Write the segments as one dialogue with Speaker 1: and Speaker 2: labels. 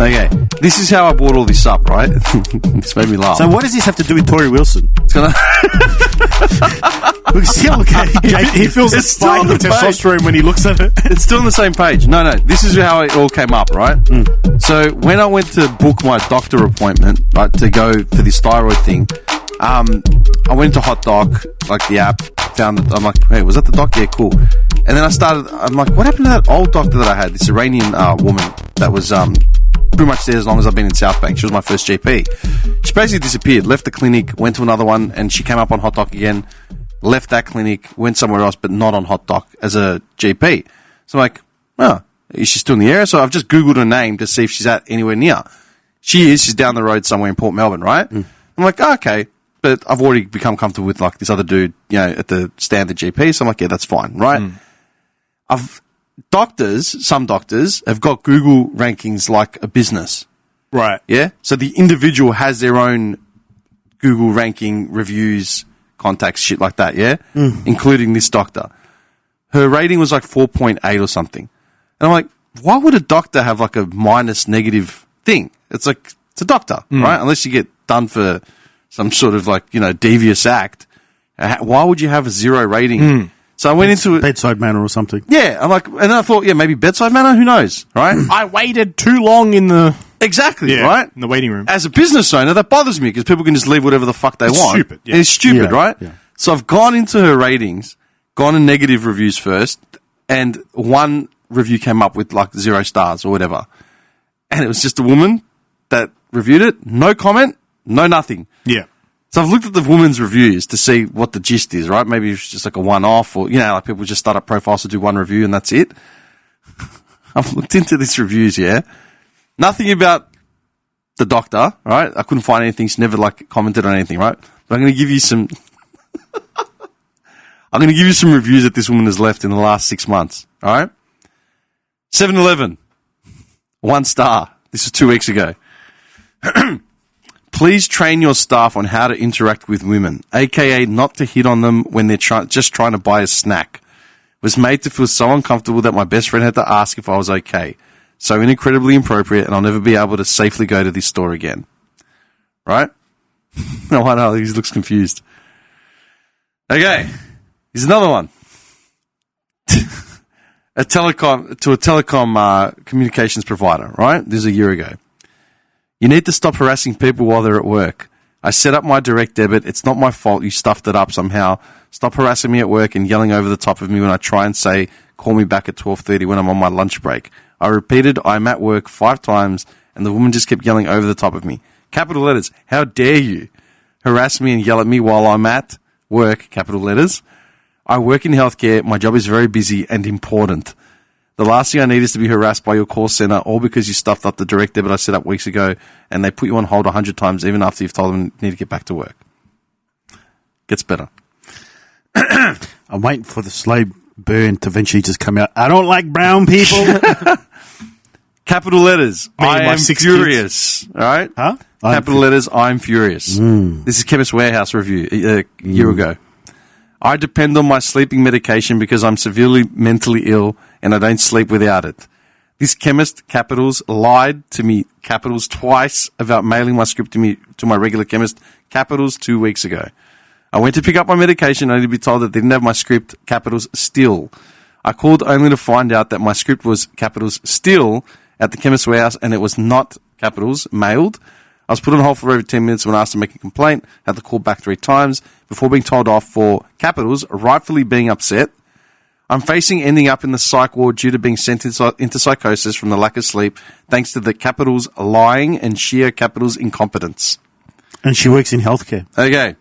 Speaker 1: Okay, this is how I brought all this up, right? This made me laugh.
Speaker 2: So what does this have to do with Tori Wilson?
Speaker 1: It's gonna
Speaker 2: Still, he feels a
Speaker 1: It's still
Speaker 2: spike
Speaker 1: on
Speaker 2: of
Speaker 1: the page.
Speaker 2: testosterone when he looks at it.
Speaker 1: It's still on the same page. No, this is how it all came up, right? So when I went to book my doctor appointment, right, to go for this thyroid thing, I went to Hot Doc, like the app, found it. I'm like, hey, was that the doc? Yeah, cool. And then I'm like, what happened to that old doctor that I had? This Iranian woman that was pretty much there as long as I've been in South Bank. She was my first GP. She basically disappeared, left the clinic, went to another one, and she came up on Hot Doc again, left that clinic, went somewhere else, but not on Hot Doc as a GP. So I'm like, oh, is she still in the area? So I've just Googled her name to see if she's at anywhere near. She is. She's down the road somewhere in Port Melbourne, right? I'm like, oh, okay. But I've already become comfortable with like this other dude, you know, at the standard GP. So I'm like, yeah, that's fine, right? Some doctors have got Google rankings like a business.
Speaker 2: Right.
Speaker 1: Yeah? So the individual has their own Google ranking, reviews, contacts, shit like that, yeah? Including this doctor. Her rating was like 4.8 or something. And I'm like, why would a doctor have like a minus negative thing? It's like, it's a doctor, right? Unless you get done for some sort of like, you know, devious act. Why would you have a 0 rating? So I went into it.
Speaker 2: Bedside manner or something.
Speaker 1: Yeah. I'm like, and then I thought, yeah, maybe bedside manner. Who knows? Right.
Speaker 2: I waited too long in the...
Speaker 1: Exactly. Right.
Speaker 2: In the waiting room.
Speaker 1: As a business owner, that bothers me because people can just leave whatever the fuck they want.
Speaker 2: Stupid. Yeah.
Speaker 1: It's stupid,
Speaker 2: Yeah,
Speaker 1: right?
Speaker 2: yeah.
Speaker 1: So I've gone into her ratings, gone in negative reviews first, and one review came up with like 0 stars or whatever. And it was just a woman that reviewed it. No comment, no nothing.
Speaker 2: Yeah.
Speaker 1: So I've looked at the woman's reviews to see what the gist is, right? Maybe it's just like a one-off or, you know, like people just start up profiles to do one review and that's it. I've looked into these reviews, yeah. Nothing about the doctor, right? I couldn't find anything. She never like commented on anything, right? But I'm going to give you some... I'm going to give you some reviews that this woman has left in the last 6 months, all right? 7-Eleven, 1 star. This was 2 weeks ago. Please train your staff on how to interact with women, aka not to hit on them when they're just trying to buy a snack. Was made to feel so uncomfortable that my best friend had to ask if I was okay. So incredibly inappropriate, and I'll never be able to safely go to this store again. Right? No, I know, he looks confused. Okay, here's another one. a telecom communications provider, right? This is a year ago. You need to stop harassing people while they're at work. I set up my direct debit. It's not my fault. You stuffed it up somehow. Stop harassing me at work and yelling over the top of me when I try and say, call me back at 12:30 when I'm on my lunch break. I repeated, I'm at work 5 times, and the woman just kept yelling over the top of me. Capital letters, how dare you harass me and yell at me while I'm at work, capital letters. I work in healthcare. My job is very busy and important. The last thing I need is to be harassed by your call center, all because you stuffed up the direct debit I set up weeks ago, and they put you on hold 100 times even after you've told them you need to get back to work. Gets better.
Speaker 2: I'm waiting for the slow burn to eventually just come out. I don't like brown people.
Speaker 1: Capital letters,
Speaker 2: Me and
Speaker 1: I
Speaker 2: my
Speaker 1: am
Speaker 2: 6
Speaker 1: furious. All right?
Speaker 2: Huh?
Speaker 1: Capital letters, I'm furious. This is Chemist Warehouse review a year ago. I depend on my sleeping medication because I'm severely mentally ill and I don't sleep without it. This chemist, capitals, lied to me, capitals, twice about mailing my script to my regular chemist, capitals, 2 weeks ago. I went to pick up my medication only to be told that they didn't have my script, capitals, still. I called only to find out that my script was capitals, still, at the Chemist Warehouse and it was not capitals, mailed. I was put on hold for over 10 minutes when asked to make a complaint, had to call back 3 times before being told off for capitals, rightfully being upset. I'm facing ending up in the psych ward due to being sent into psychosis from the lack of sleep, thanks to the capitals lying and sheer capitals incompetence.
Speaker 2: And she works in healthcare.
Speaker 1: Okay.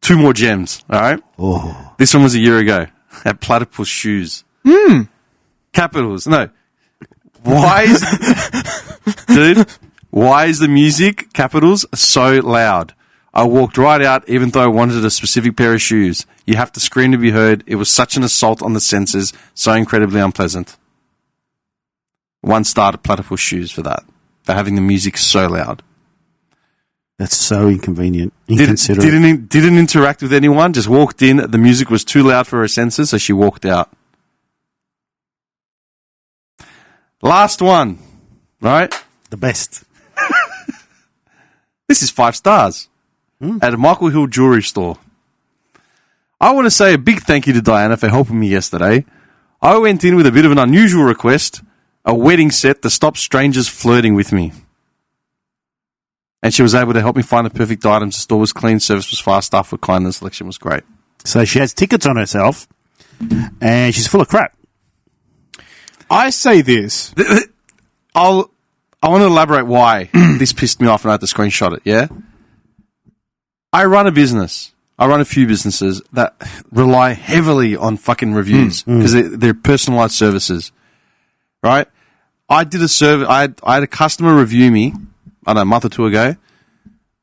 Speaker 1: 2 more gems, all right?
Speaker 2: Oh.
Speaker 1: This one was a year ago at Platypus Shoes. Capitals. No. Why is... Dude... Why is the music, capitals, so loud? I walked right out even though I wanted a specific pair of shoes. You have to scream to be heard. It was such an assault on the senses, so incredibly unpleasant. 1 star to Platypus Shoes for that, for having the music so loud.
Speaker 2: That's so inconvenient, inconsiderate.
Speaker 1: Didn't interact with anyone, just walked in. The music was too loud for her senses, so she walked out. Last one, right?
Speaker 2: The best.
Speaker 1: This is 5 stars at a Michael Hill jewelry store. I want to say a big thank you to Diana for helping me yesterday. I went in with a bit of an unusual request, a wedding set to stop strangers flirting with me. And she was able to help me find the perfect items. The store was clean, service was fast, staff were kind, and the selection was great.
Speaker 2: So she has tickets on herself, and she's full of crap.
Speaker 3: I say this.
Speaker 1: I want to elaborate why this pissed me off and I had to screenshot it, yeah? I run a business. I run a few businesses that rely heavily on fucking reviews because they're personalized services, right? I did a survey. I had a customer review me, I don't know, a month or two ago.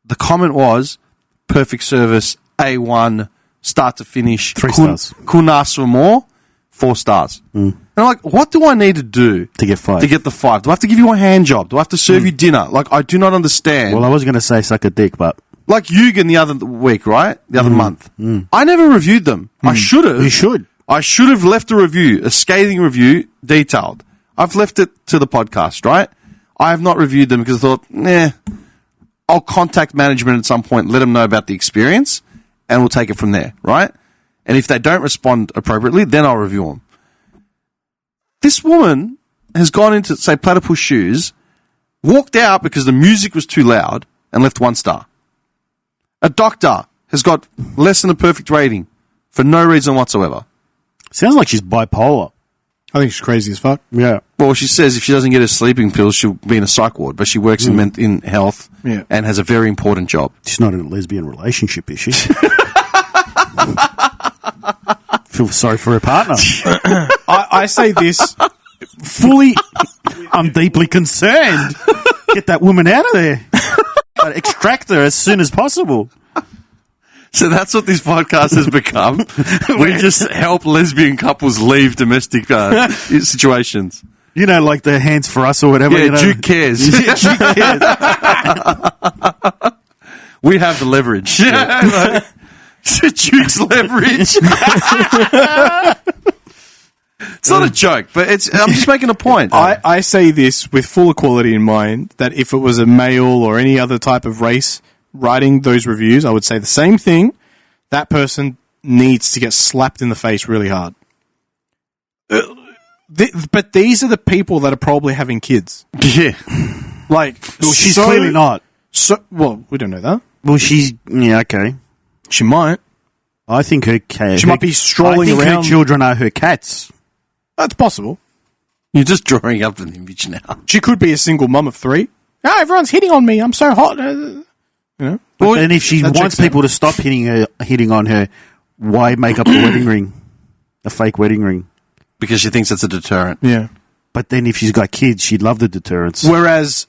Speaker 1: The comment was, perfect service, A1, start to finish.
Speaker 2: 3 stars.
Speaker 1: Couldn't ask for more, 4 stars. And I'm like, what do I need to do
Speaker 2: To get 5.
Speaker 1: to get the 5? Do I have to give you a hand job? Do I have to serve you dinner? Like, I do not understand.
Speaker 2: Well, I was going to say suck a dick, but...
Speaker 1: Like Yugen the other week, right? The other month. I never reviewed them. I should have.
Speaker 2: You should.
Speaker 1: I should have left a review, a scathing review, detailed. I've left it to the podcast, right? I have not reviewed them because I thought, I'll contact management at some point, let them know about the experience, and we'll take it from there, right? And if they don't respond appropriately, then I'll review them. This woman has gone into, say, Platypus Shoes, walked out because the music was too loud, and left 1 star. A doctor has got less than a perfect rating for no reason whatsoever.
Speaker 2: Sounds like she's bipolar.
Speaker 3: I think she's crazy as fuck.
Speaker 2: Yeah.
Speaker 1: Well, she says if she doesn't get her sleeping pills, she'll be in a psych ward, but she works in health and has a very important job.
Speaker 2: She's not in a lesbian relationship, is she? Feel sorry for her partner.
Speaker 3: I say this fully.
Speaker 2: I'm deeply concerned. Get that woman out of there. Extract her as soon as possible.
Speaker 1: So that's what this podcast has become. We just help lesbian couples leave domestic situations.
Speaker 2: You know, like the Hands for Us or whatever.
Speaker 1: Yeah,
Speaker 2: you know?
Speaker 1: Duke cares.
Speaker 2: Duke cares.
Speaker 1: We have the leverage. Duke's leverage. It's not a joke, but I'm just making a point.
Speaker 3: I say this with full equality in mind, that if it was a male or any other type of race writing those reviews, I would say the same thing. That person needs to get slapped in the face really hard. But these are the people that are probably having kids.
Speaker 1: Yeah.
Speaker 3: Like,
Speaker 2: Well, she's clearly not.
Speaker 3: Well, we don't know that.
Speaker 2: Well, she's... Yeah, okay.
Speaker 3: She might.
Speaker 2: I think her cat...
Speaker 3: She might be strolling around.
Speaker 2: I think her children are her cats.
Speaker 3: That's possible.
Speaker 1: You're just drawing up an image now.
Speaker 3: She could be a single mum of 3. Oh, everyone's hitting on me. I'm so hot. You know?
Speaker 2: But then if she wants people to stop hitting on her, why make up a wedding ring? A fake wedding ring?
Speaker 1: Because she thinks it's a deterrent.
Speaker 3: Yeah.
Speaker 2: But then if she's got kids, she'd love the deterrence.
Speaker 3: Whereas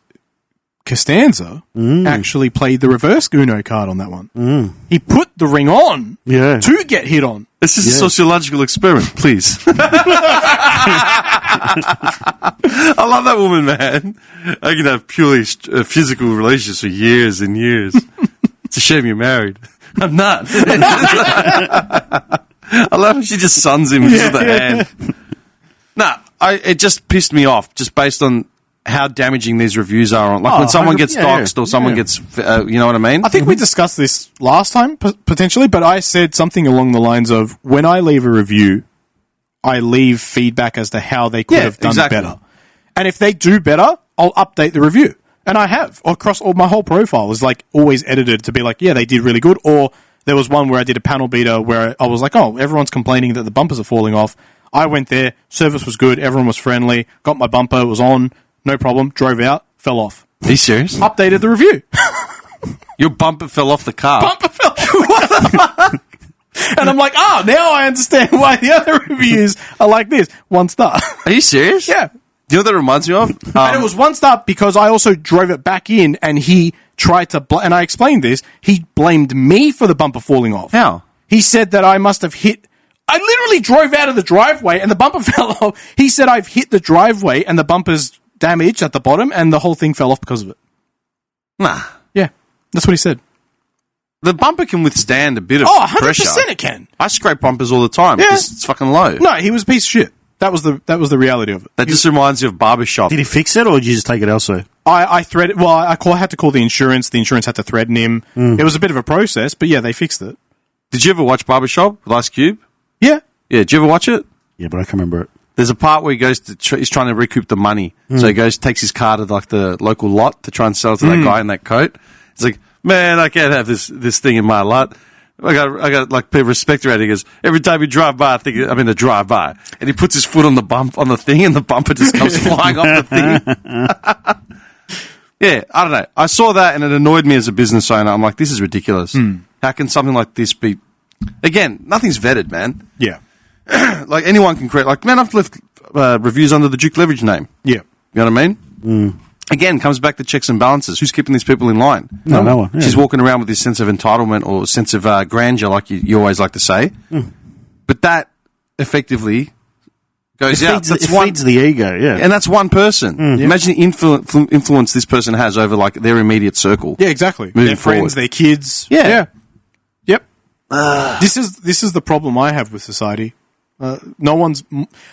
Speaker 3: Costanza actually played the reverse Uno card on that one. He put the ring on to get hit on.
Speaker 1: This is a sociological experiment, please. I love that woman, man. I can have purely physical relations for years and years. It's a shame you're married. I'm not. I love how she just suns him with the hand. It just pissed me off, just based on how damaging these reviews are on. Like when someone gets doxxed or someone gets, you know what I mean?
Speaker 3: I think we discussed this last time, potentially, but I said something along the lines of, when I leave a review, I leave feedback as to how they could have done better. And if they do better, I'll update the review. And I have. Across my whole profile is like always edited to be like, yeah, they did really good. Or there was one where I did a panel beater where I was like, oh, everyone's complaining that the bumpers are falling off. I went there, service was good, everyone was friendly, got my bumper, it was on, no problem, drove out, fell off.
Speaker 1: Are you serious?
Speaker 3: Updated the review.
Speaker 1: Your bumper fell off the car.
Speaker 3: Bumper fell off. What the fuck? And I'm like, now I understand why the other reviews are like this. 1 star.
Speaker 1: Are you serious?
Speaker 3: Yeah.
Speaker 1: Do you know what that reminds me of?
Speaker 3: And it was 1 star because I also drove it back in and he tried to, and I explained this, he blamed me for the bumper falling off.
Speaker 1: How?
Speaker 3: He said that I must have hit, I literally drove out of the driveway and the bumper fell off. He said I've hit the driveway and the bumper's damaged at the bottom and the whole thing fell off because of it.
Speaker 1: Nah.
Speaker 3: Yeah. That's what he said.
Speaker 1: The bumper can withstand a bit of pressure.
Speaker 3: 100% it can.
Speaker 1: I scrape bumpers all the time because it's fucking low.
Speaker 3: No, he was a piece of shit. That was the reality of it.
Speaker 1: That just reminds you of barbershop.
Speaker 2: Did he fix it or did you just take it elsewhere?
Speaker 3: I threaded. Well, I had to call the insurance. The insurance had to threaten him. It was a bit of a process, but yeah, they fixed it.
Speaker 1: Did you ever watch Barbershop with Ice Cube?
Speaker 3: Yeah.
Speaker 1: Yeah. Did you ever watch it?
Speaker 2: Yeah, but I can't remember it.
Speaker 1: There's a part where he goes to he's trying to recoup the money, so he takes his car to like the local lot to try and sell it to that guy in that coat. He's like, man, I can't have this thing in my lot. I got like people respect around. He goes, every time you drive by, I think I'm in a drive by, and he puts his foot on the thing, and the bumper just comes flying off the thing. Yeah, I don't know. I saw that and it annoyed me as a business owner. I'm like, this is ridiculous. How can something like this be? Again, nothing's vetted, man.
Speaker 3: Yeah.
Speaker 1: Like anyone can create. Like, man, I've left reviews under the Duke Leverage name.
Speaker 3: Yeah.
Speaker 1: You know what I mean? Again, comes back to checks and balances. Who's keeping these people in line?
Speaker 2: No one. Yeah.
Speaker 1: She's walking around with this sense of entitlement or sense of grandeur, like you always like to say. But that effectively goes out.
Speaker 2: Feeds the ego, yeah.
Speaker 1: And that's one person. Imagine the influence this person has over like their immediate circle.
Speaker 3: Yeah, exactly.
Speaker 1: Moving
Speaker 3: Their friends,
Speaker 1: forward.
Speaker 3: their kids.
Speaker 1: Yeah.
Speaker 3: Yep. This is the problem I have with society. No one's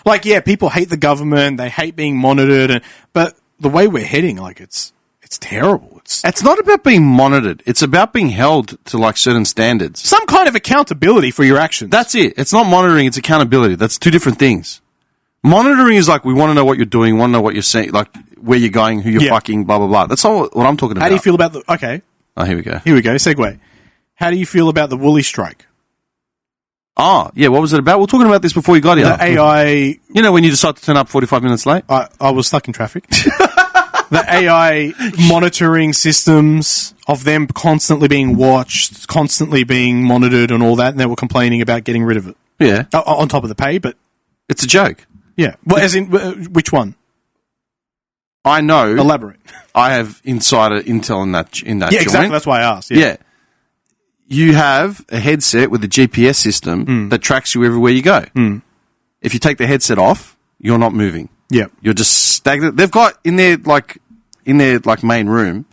Speaker 3: like, yeah, people hate the government. They hate being monitored, but the way we're heading, like it's terrible.
Speaker 1: It's not about being monitored. It's about being held to like certain standards.
Speaker 3: Some kind of accountability for your actions.
Speaker 1: That's it. It's not monitoring. It's accountability. That's two different things. Monitoring is like, we want to know what you're doing, want to know what you're saying, like where you're going, who you're fucking, blah, blah, blah. That's not what I'm talking about.
Speaker 3: How do you feel about okay.
Speaker 1: Oh, here we go.
Speaker 3: Segue. How do you feel about the Woolies strike?
Speaker 1: Oh, yeah, what was it about? We were talking about this before you got here.
Speaker 3: The AI...
Speaker 1: You know when you decide to turn up 45 minutes late?
Speaker 3: I was stuck in traffic. The AI monitoring systems of them constantly being watched, constantly being monitored and all that, and they were complaining about getting rid of it.
Speaker 1: Yeah.
Speaker 3: On top of the pay, but...
Speaker 1: It's a joke.
Speaker 3: Yeah. Well, as in, which one?
Speaker 1: I know.
Speaker 3: Elaborate.
Speaker 1: I have insider intel in that
Speaker 3: yeah,
Speaker 1: joint.
Speaker 3: exactly. That's why I asked.
Speaker 1: Yeah. You have a headset with a GPS system that tracks you everywhere you go. If you take the headset off, you're not moving.
Speaker 3: Yeah.
Speaker 1: You're just stagnant. They've got in their main room,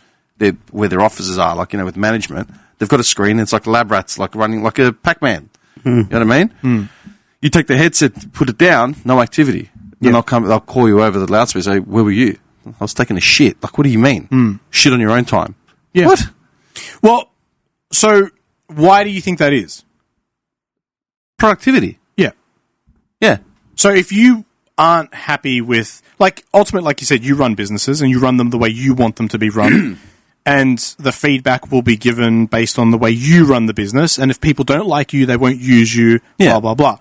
Speaker 1: where their offices are, like, you know, with management, they've got a screen. It's like lab rats, like running like a Pac-Man. You know what I mean? You take the headset, put it down, no activity. Then they'll call you over the loudspeaker and say, where were you? I was taking a shit. Like, what do you mean? Shit on your own time.
Speaker 3: Yeah.
Speaker 1: What?
Speaker 3: Well, so why do you think that is?
Speaker 1: Productivity.
Speaker 3: Yeah.
Speaker 1: Yeah.
Speaker 3: So if you aren't happy with, like, ultimately, like you said, you run businesses and you run them the way you want them to be run. And the feedback will be given based on the way you run the business. And if people don't like you, they won't use you, blah, blah, blah.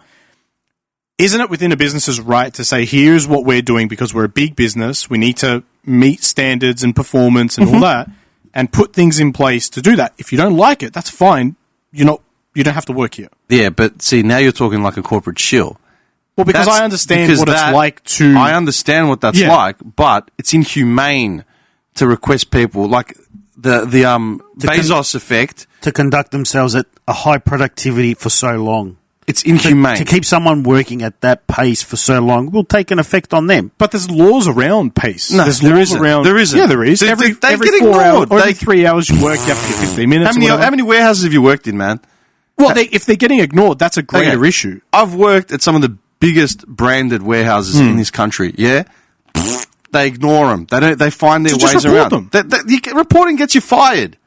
Speaker 3: Isn't it within a business's right to say, here's what we're doing because we're a big business, we need to meet standards and performance and all that, and put things in place to do that? If you don't like it, that's fine. You don't have to work here.
Speaker 1: Yeah, but see, now you're talking like a corporate shill.
Speaker 3: Well, because I understand what it's like to...
Speaker 1: I understand what that's like, but it's inhumane to request people, like the Bezos effect...
Speaker 2: To conduct themselves at a high productivity for so long.
Speaker 1: It's inhumane.
Speaker 2: To keep someone working at that pace for so long will take an effect on them.
Speaker 3: But there's laws around pace.
Speaker 1: No,
Speaker 3: there's
Speaker 1: there
Speaker 3: laws
Speaker 1: isn't.
Speaker 3: around...
Speaker 1: There isn't.
Speaker 3: Yeah, there is.
Speaker 1: They
Speaker 3: Every
Speaker 1: get
Speaker 3: 4
Speaker 1: ignored.
Speaker 3: hours, or every 3 hours you work, you have to get 15 minutes.
Speaker 1: How many warehouses have you worked in, man?
Speaker 3: Well, if they're getting ignored, that's a greater issue.
Speaker 1: I've worked at some of the biggest branded warehouses in this country, yeah? They ignore them. They find their ways around them. Reporting gets you fired.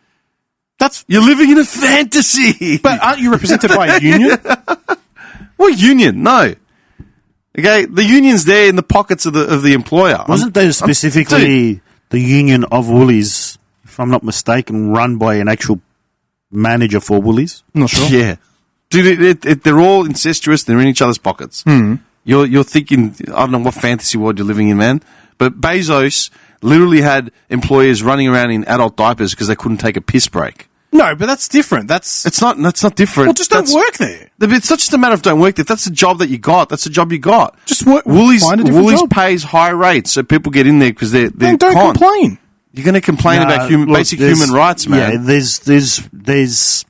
Speaker 1: You're living in a fantasy.
Speaker 3: But aren't you represented by a union?
Speaker 1: What union? No. Okay, the union's there in the pockets of the employer.
Speaker 2: Wasn't there specifically the union of Woolies, if I'm not mistaken, run by an actual manager for Woolies?
Speaker 3: Not sure.
Speaker 1: Yeah. Dude, they're all incestuous. They're in each other's pockets. You're thinking, I don't know what fantasy world you're living in, man. But Bezos literally had employees running around in adult diapers because they couldn't take a piss break.
Speaker 3: No, but that's different. That's
Speaker 1: not different.
Speaker 3: Well, just don't work there.
Speaker 1: It's not just a matter of don't work there. If that's the job that you got, that's the job you got.
Speaker 3: Just work.
Speaker 1: Woolies
Speaker 3: job.
Speaker 1: pays high rates, so people get in there because they're
Speaker 3: don't complain.
Speaker 1: You're going to complain about basic human rights, man.
Speaker 2: Yeah,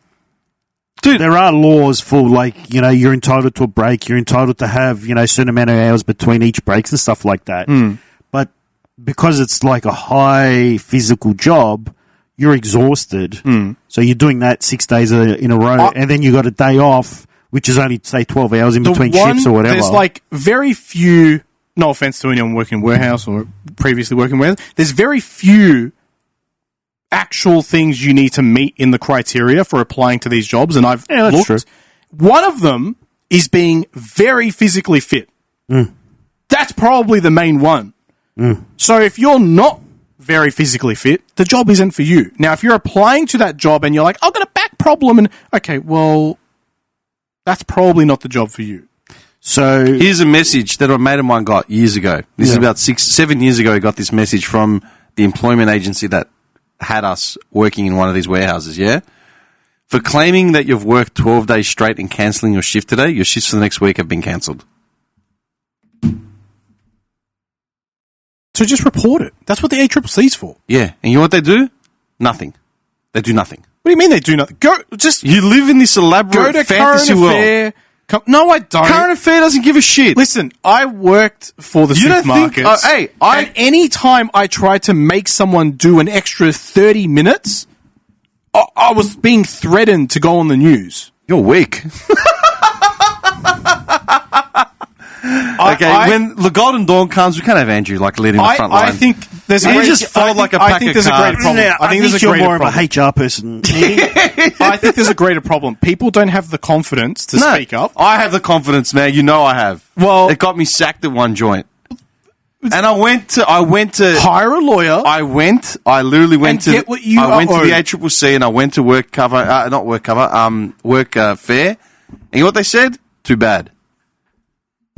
Speaker 2: Dude, there are laws for, like, you know, you're entitled to a break, you're entitled to have, you know, a certain amount of hours between each breaks and stuff like that. But because it's like a high physical job, you're exhausted. So you're doing that 6 days in a row, and then you got a day off, which is only, say, 12 hours in between shifts or whatever.
Speaker 3: There's, like, very few no offense to anyone working in warehouse or previously working in warehouse, there's very few actual things you need to meet in the criteria for applying to these jobs, and I've looked.
Speaker 2: True.
Speaker 3: One of them is being very physically fit. That's probably the main one. So if you're not very physically fit, the job isn't for you. Now, if you're applying to that job and you're like, I've got a back problem, and okay, well, that's probably not the job for you.
Speaker 1: So here's a message that a mate of mine got years ago. This is about 6-7 years ago. He got this message from the employment agency that had us working in one of these warehouses, yeah? For claiming that you've worked 12 days straight and cancelling your shift today, your shifts for the next week have been cancelled.
Speaker 3: So just report it. That's what the ACCC's for.
Speaker 1: Yeah, and you know what they do? Nothing. They do nothing.
Speaker 3: What do you mean they do nothing?
Speaker 1: You live in this elaborate fantasy world.
Speaker 3: No, I don't.
Speaker 1: Current Affair doesn't give a shit.
Speaker 3: Listen, I worked for the supermarkets. And any time I tried to make someone do an extra 30 minutes, I was being threatened to go on the news.
Speaker 1: You're weak. When the Golden Dawn comes, we can't have Andrew leading the front line.
Speaker 3: I think there's a
Speaker 1: great problem.
Speaker 3: I think
Speaker 2: you're more of a HR person.
Speaker 3: I think there's a greater problem. People don't have the confidence to speak up.
Speaker 1: I have the confidence, man. You know I have.
Speaker 3: Well,
Speaker 1: it got me sacked at one joint. And I went to
Speaker 3: hire a lawyer.
Speaker 1: I literally went to the ACCC and I went to work fair. And you know what they said? Too bad.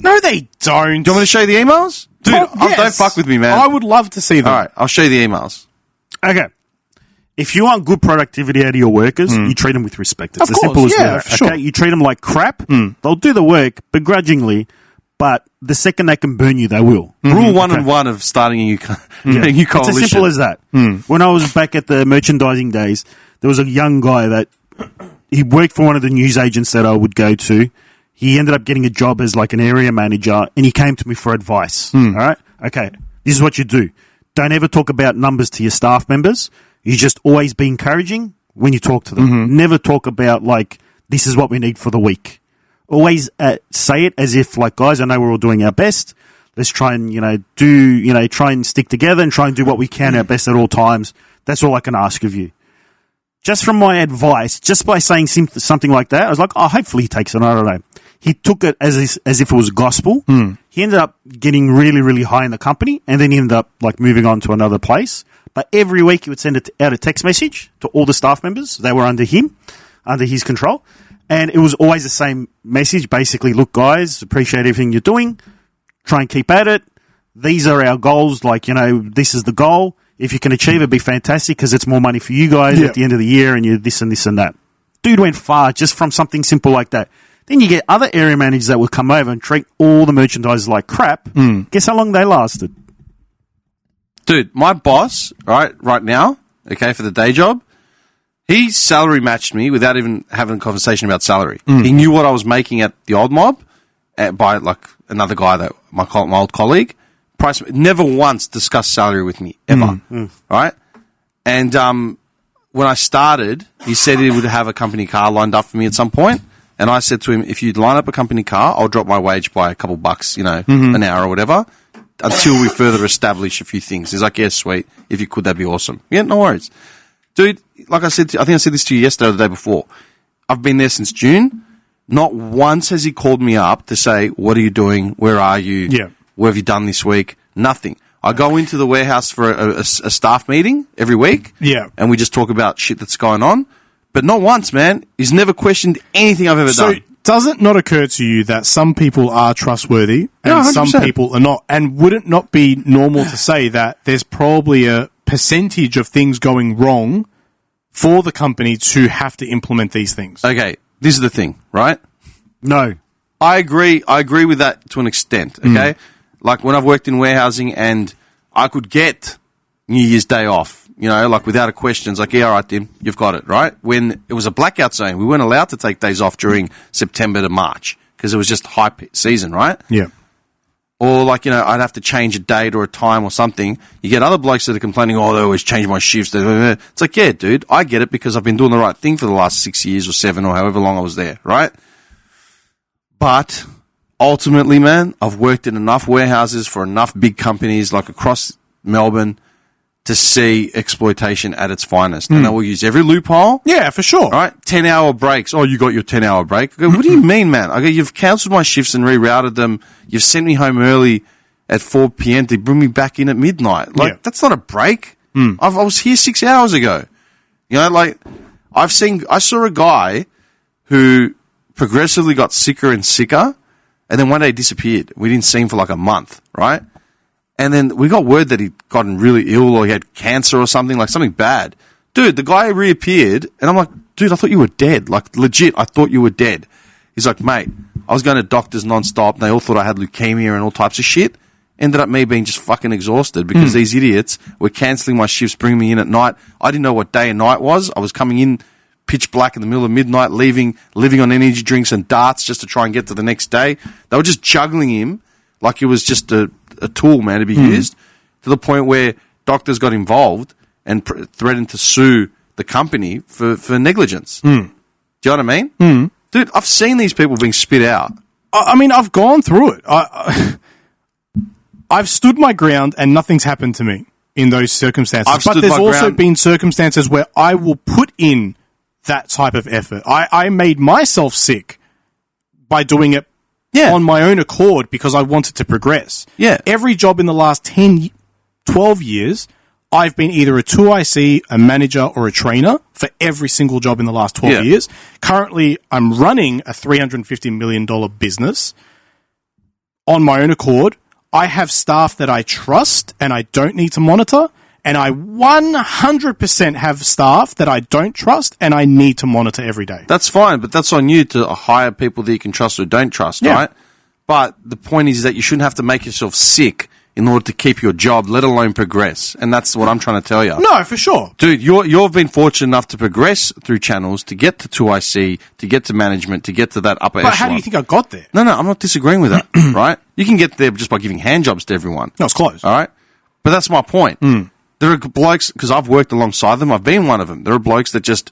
Speaker 3: No, they don't.
Speaker 1: Do you want me to show you the emails? Dude, don't fuck with me, man.
Speaker 3: I would love to see them.
Speaker 1: All right, I'll show you the emails.
Speaker 2: Okay. If you want good productivity out of your workers, you treat them with respect. It's as simple as that.
Speaker 3: For sure.
Speaker 2: Okay, you treat them like crap. They'll do the work begrudgingly, but the second they can burn you, they will.
Speaker 1: Rule 1 of starting a new coalition.
Speaker 2: It's as simple as that. When I was back at the merchandising days, there was a young guy that he worked for one of the news agents that I would go to. He ended up getting a job as an area manager, and he came to me for advice. All right? Okay, this is what you do. Don't ever talk about numbers to your staff members. You just always be encouraging when you talk to them. Never talk about, this is what we need for the week. Always say it as if, guys, I know we're all doing our best. Let's try and, try and stick together and try and do what we can our best at all times. That's all I can ask of you. Just from my advice, just by saying something like that, I was like, hopefully he takes it. I don't know. He took it as if it was gospel. He ended up getting really, really high in the company, and then he ended up moving on to another place. But every week he would send out a text message to all the staff members. They were under his control. And it was always the same message. Basically, look, guys, appreciate everything you're doing. Try and keep at it. These are our goals. This is the goal. If you can achieve it, it'd be fantastic because it's more money for you guys at the end of the year, and you're this and this and that. Dude went far just from something simple like that. Then you get other area managers that will come over and treat all the merchandise like crap. Guess how long they lasted?
Speaker 1: Dude, my boss, right now, for the day job, he salary matched me without even having a conversation about salary. He knew what I was making at the old mob by another guy that my old colleague. Never once discussed salary with me ever. Right? And when I started, he said he would have a company car lined up for me at some point. And I said to him, if you'd line up a company car, I'll drop my wage by a couple bucks, an hour or whatever, until we further establish a few things. He's like, yeah, sweet. If you could, that'd be awesome. Yeah, no worries. Dude, like I said, I think I said this to you yesterday or the day before. I've been there since June. Not once has he called me up to say, what are you doing? Where are you?
Speaker 3: Yeah.
Speaker 1: What have you done this week? Nothing. I go into the warehouse for a staff meeting every week.
Speaker 3: Yeah.
Speaker 1: And we just talk about shit that's going on. But not once, man. He's never questioned anything I've ever done.
Speaker 3: Does it not occur to you that some people are trustworthy and some people are not? And would it not be normal to say that there's probably a percentage of things going wrong for the company to have to implement these things?
Speaker 1: Okay, this is the thing, right?
Speaker 2: No.
Speaker 1: I agree with that to an extent, okay? Like when I've worked in warehousing and I could get New Year's Day off, without a question. It's yeah, all right, Tim, you've got it, right? When it was a blackout zone, we weren't allowed to take days off during September to March because it was just high season, right?
Speaker 3: Yeah.
Speaker 1: Or I'd have to change a date or a time or something. You get other blokes that are complaining, they always change my shifts. It's yeah, dude, I get it because I've been doing the right thing for the last 6 years or 7 or however long I was there, right? But ultimately, man, I've worked in enough warehouses for enough big companies like across Melbourne to see exploitation at its finest. And they will use every loophole.
Speaker 3: Yeah, for sure.
Speaker 1: Right? 10-hour breaks. Oh, you got your 10-hour break. I go, what do you mean, man? I go, you've cancelled my shifts and rerouted them. You've sent me home early at 4 p.m. to bring me back in at midnight. Like, that's not a break. I was here 6 hours ago. You know, like, I saw a guy who progressively got sicker and sicker, and then one day disappeared. We didn't see him for like a month, right? And then we got word that he'd gotten really ill or he had cancer or something, like something bad. Dude, the guy reappeared, and I'm like, dude, I thought you were dead. Like, legit, I thought you were dead. He's like, mate, I was going to doctors nonstop, and they all thought I had leukemia and all types of shit. Ended up me being just fucking exhausted because these idiots were cancelling my shifts, bringing me in at night. I didn't know what day and night was. I was coming in pitch black in the middle of midnight, living on energy drinks and darts just to try and get to the next day. They were just juggling him like it was just a tool, man, to be used, to the point where doctors got involved and threatened to sue the company for negligence. Do you know what I mean? Dude, I've seen these people being spit out.
Speaker 3: I mean, I've gone through it. I've stood my ground and nothing's happened to me in those circumstances. But there's also been circumstances where I will put in that type of effort. I made myself sick by doing it on my own accord because I wanted to progress.
Speaker 1: Yeah.
Speaker 3: Every job in the last 10, 12 years, I've been either a 2IC, a manager, or a trainer for every single job in the last 12 years. Currently, I'm running a $350 million business on my own accord. I have staff that I trust and I don't need to monitor, and I 100% have staff that I don't trust and I need to monitor every day.
Speaker 1: That's fine, but that's on you to hire people that you can trust or don't trust, right? But the point is that you shouldn't have to make yourself sick in order to keep your job, let alone progress. And that's what I'm trying to tell you.
Speaker 3: No, for sure.
Speaker 1: Dude, you've been fortunate enough to progress through channels, to get to 2IC, to get to management, to get to that upper echelon.
Speaker 3: But how do you think I got there?
Speaker 1: No, I'm not disagreeing with that, right? You can get there just by giving hand jobs to everyone.
Speaker 3: No, it's close.
Speaker 1: All right? But that's my point. There are blokes, because I've worked alongside them, I've been one of them. There are blokes that just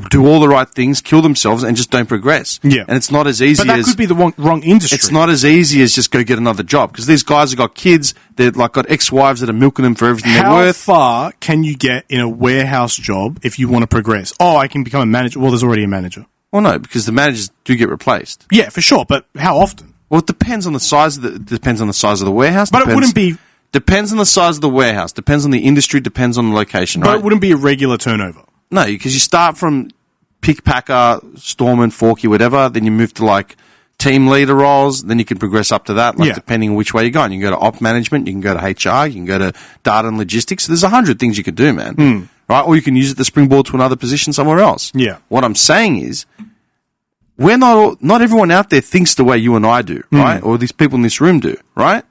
Speaker 1: do all the right things, kill themselves, and just don't progress.
Speaker 3: Yeah.
Speaker 1: And it's not as easy as...
Speaker 3: But that could be the wrong industry.
Speaker 1: It's not as easy as just go get another job, because these guys have got kids, they've like got ex-wives that are milking them for everything they're worth.
Speaker 3: How far can you get in a warehouse job if you want to progress? Oh, I can become a manager. Well, there's already a manager.
Speaker 1: Well, no, because the managers do get replaced.
Speaker 3: Yeah, for sure, but how often?
Speaker 1: Well, it depends on the size of the warehouse.
Speaker 3: But it wouldn't be...
Speaker 1: Depends on the size of the warehouse, depends on the industry, depends on the location, right?
Speaker 3: But it wouldn't be a regular turnover.
Speaker 1: No, because you start from pick packer, storeman, forky, whatever, then you move to like team leader roles, then you can progress up to that, like depending on which way you're going. You can go to op management, you can go to HR, you can go to data and logistics. So there's 100 things you could do, man. Right? Or you can use it to springboard to another position somewhere else.
Speaker 3: Yeah.
Speaker 1: What I'm saying is, we're not everyone out there thinks the way you and I do, right? Or these people in this room do, right?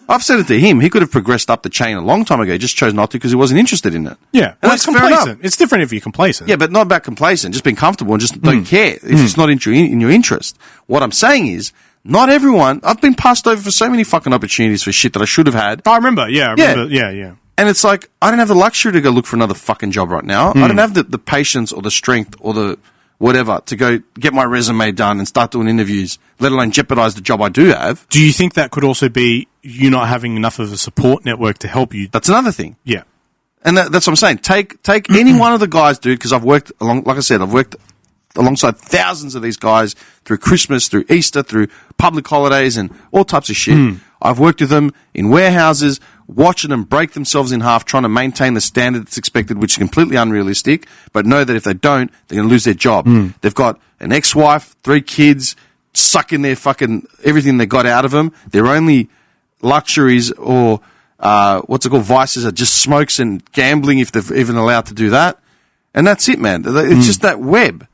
Speaker 1: I've said it to him. He could have progressed up the chain a long time ago. He just chose not to because he wasn't interested in it.
Speaker 3: Yeah.
Speaker 1: And that's
Speaker 3: complacent. It's different if you're complacent.
Speaker 1: Yeah, but not about complacent. Just being comfortable and just don't care if it's not in your interest. What I'm saying is, not everyone... I've been passed over for so many fucking opportunities for shit that I should have had.
Speaker 3: I remember. Yeah, Yeah.
Speaker 1: And it's like, I don't have the luxury to go look for another fucking job right now. I don't have the patience or the strength or the... whatever, to go get my resume done and start doing interviews, let alone jeopardize the job I do have.
Speaker 3: Do you think that could also be you not having enough of a support network to help you?
Speaker 1: That's another thing.
Speaker 3: Yeah.
Speaker 1: And that's what I'm saying. Take any one of the guys, dude, because I've worked I've worked alongside thousands of these guys through Christmas, through Easter, through public holidays and all types of shit. I've worked with them in warehouses, watching them break themselves in half, trying to maintain the standard that's expected, which is completely unrealistic, but know that if they don't, they're going to lose their job. They've got an ex-wife, 3 kids, sucking their fucking everything they got out of them. Their only luxuries or, vices are just smokes and gambling if they're even allowed to do that. And that's it, man. It's just that web.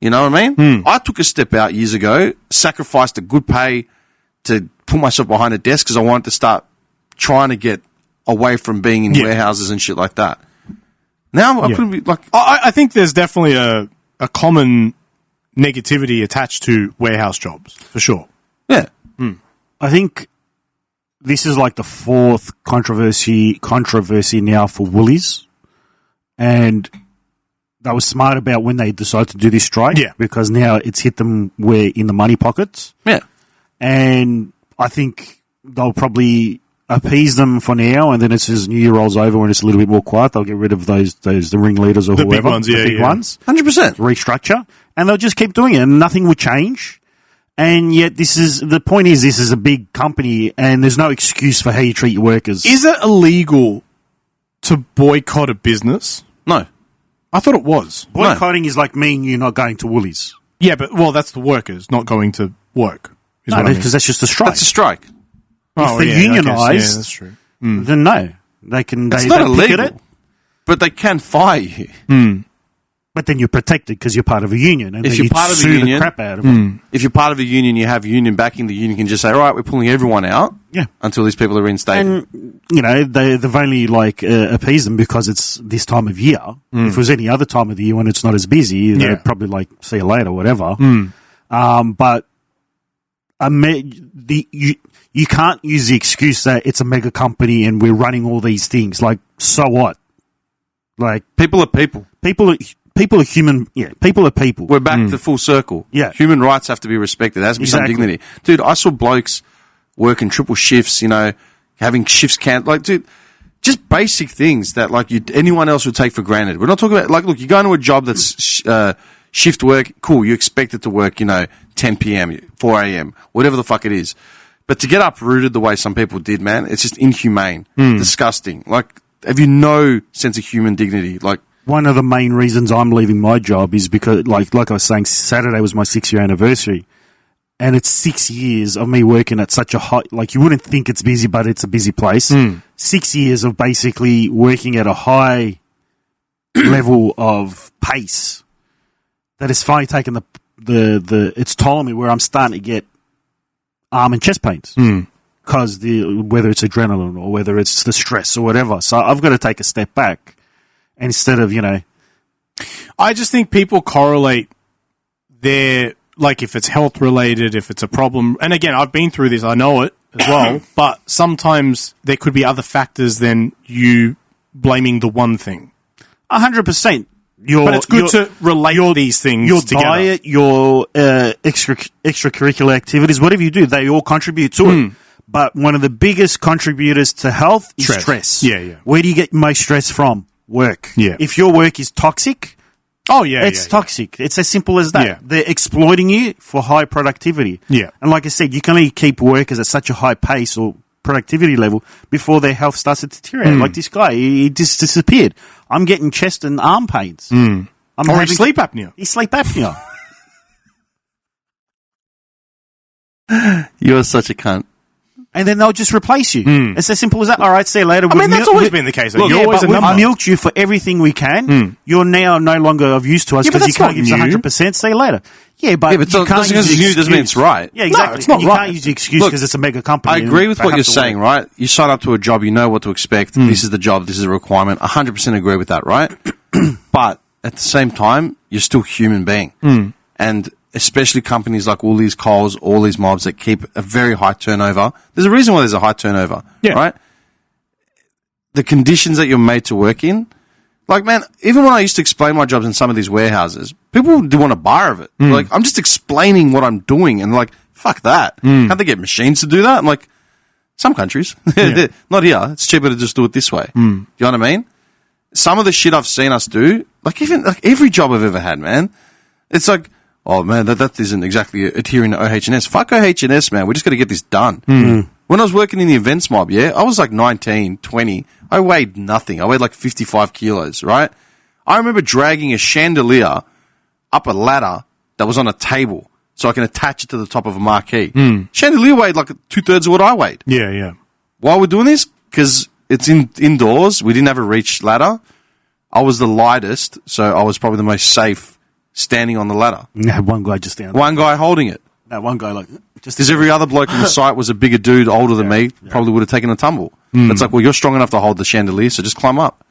Speaker 1: You know what I mean? I took a step out years ago, sacrificed a good pay to put myself behind a desk because I wanted to start trying to get away from being in warehouses and shit like that. Now I couldn't be like...
Speaker 3: I think there's definitely a common negativity attached to warehouse jobs, for sure.
Speaker 1: Yeah.
Speaker 2: I think this is like the 4th controversy now for Woolies. And they were smart about when they decided to do this strike.
Speaker 3: Yeah.
Speaker 2: Because now it's hit them where in the money pockets.
Speaker 1: Yeah.
Speaker 2: And I think they'll probably appease them for now, and then as New Year rolls over when it's a little bit more quiet, they'll get rid of the ringleaders or
Speaker 3: The
Speaker 2: whoever.
Speaker 3: big ones,
Speaker 2: the big ones.
Speaker 1: 100%.
Speaker 2: Restructure, and they'll just keep doing it, and nothing will change. And yet this is a big company, and there's no excuse for how you treat your workers.
Speaker 3: Is it illegal to boycott a business?
Speaker 1: No.
Speaker 3: I thought it was.
Speaker 2: Boycotting is like me and you not going to Woolies.
Speaker 3: Yeah, but, that's the workers not going to work.
Speaker 2: No, because that's just a strike.
Speaker 1: That's a strike.
Speaker 3: Oh,
Speaker 2: if they're
Speaker 3: yeah,
Speaker 2: unionised,
Speaker 3: that's true.
Speaker 2: then no. They can.
Speaker 1: It's
Speaker 2: they
Speaker 1: not
Speaker 2: pick
Speaker 1: illegal,
Speaker 2: at it,
Speaker 1: but they can fire you.
Speaker 2: but then you're protected because you're part of a union. And
Speaker 1: If
Speaker 2: then
Speaker 1: you're
Speaker 2: you
Speaker 1: part of a
Speaker 2: sue
Speaker 1: union-
Speaker 2: the crap out of them.
Speaker 1: If you're part of a union, you have union backing, the union can just say, all right, we're pulling everyone out
Speaker 2: Yeah.
Speaker 1: until these people are reinstated.
Speaker 2: And, they've only, appeased them because it's this time of year. If it was any other time of the year when it's not as busy, they'd probably, see you later, whatever. But you can't use the excuse that it's a mega company and we're running all these things. Like, so what? Like,
Speaker 1: People are people.
Speaker 2: people are human. Yeah, people are people.
Speaker 1: We're back to full circle.
Speaker 2: Yeah.
Speaker 1: Human rights have to be respected. There has to be some
Speaker 2: Exactly.
Speaker 1: dignity. Dude, I saw blokes working triple shifts, having shifts dude, just basic things that, anyone else would take for granted. We're not talking about, look, you go into a job that's shift work, cool, you expect it to work, 10 p.m., 4 a.m., whatever the fuck it is. But to get uprooted the way some people did, man, it's just inhumane, disgusting. Have you no sense of human dignity?
Speaker 2: One of the main reasons I'm leaving my job is because, like I was saying, Saturday was my 6-year anniversary. And it's 6 years of me working at such a high, you wouldn't think it's busy, but it's a busy place. 6 years of basically working at a high level of pace that has finally taken its toll on me, where I'm starting to get arm and chest pains. Because whether it's adrenaline or whether it's the stress or whatever. So I've got to take a step back. And instead of,
Speaker 3: I just think people correlate their, if it's health related, if it's a problem. And again, I've been through this, I know it as well. But sometimes there could be other factors than you blaming the one thing.
Speaker 2: 100%.
Speaker 3: But it's good to relate these things
Speaker 2: your
Speaker 3: together.
Speaker 2: Diet, your extracurricular activities, whatever you do, they all contribute to it. But one of the biggest contributors to health is stress.
Speaker 3: Yeah.
Speaker 2: Where do you get most stress from? Work.
Speaker 3: Yeah.
Speaker 2: If your work is toxic, it's toxic. It's as simple as that.
Speaker 3: Yeah.
Speaker 2: They're exploiting you for high productivity.
Speaker 3: Yeah.
Speaker 2: And like I said, you can only keep workers at such a high pace or productivity level before their health starts to deteriorate. Like this guy, he just disappeared. I'm getting chest and arm pains.
Speaker 3: Or sleep apnea.
Speaker 2: He's sleep apnea.
Speaker 1: You're such a cunt.
Speaker 2: And then they'll just replace you. It's as simple as that. All right, see you later.
Speaker 3: That's always been the case.
Speaker 2: Look,
Speaker 3: You're always a number.
Speaker 2: I've milked you for everything we can. You're now no longer of use to us
Speaker 3: Yeah, but
Speaker 2: because you
Speaker 3: that's
Speaker 2: can't give us
Speaker 3: not
Speaker 2: 100%. See you later. Yeah, but you can't
Speaker 1: doesn't
Speaker 2: use the
Speaker 1: doesn't mean it's right.
Speaker 2: Yeah, exactly.
Speaker 3: it's not
Speaker 2: you
Speaker 3: right.
Speaker 2: can't use the excuse
Speaker 1: Look,
Speaker 2: because it's a mega company.
Speaker 1: I agree with
Speaker 2: and
Speaker 1: what
Speaker 2: they
Speaker 1: you're
Speaker 2: have to
Speaker 1: saying,
Speaker 2: work.
Speaker 1: right? You sign up to a job, you know what to expect. This is the job, this is a requirement. 100% agree with that, right? But at the same time, you're still a human being. And especially companies like Woolies, Coles, all these mobs that keep a very high turnover. There's a reason why there's a high turnover, right? The conditions that you're made to work in, man, even when I used to explain my jobs in some of these warehouses, people do want a bar of it. I'm just explaining what I'm doing, and fuck that. Can't they get machines to do that? I'm some countries. Not here. It's cheaper to just do it this way. You know what I mean? Some of the shit I've seen us do, even every job I've ever had, man, it's oh man, that isn't exactly adhering to OH&S. Fuck OH&S, man. We just got to get this done. When I was working in the events mob, I was 19, 20. I weighed nothing. I weighed 55 kilos, right? I remember dragging a chandelier up a ladder that was on a table so I can attach it to the top of a marquee. Chandelier weighed 2/3 of what I weighed.
Speaker 3: Yeah.
Speaker 1: Why we're doing this? Because it's indoors. We didn't have a reach ladder. I was the lightest, so I was probably the most safe standing on the ladder.
Speaker 2: You had one guy just down.
Speaker 1: One guy holding it.
Speaker 2: That one guy
Speaker 1: Because every other bloke on the site was a bigger dude, older than me, probably would have taken a tumble. It's well, you're strong enough to hold the chandelier, so just climb up.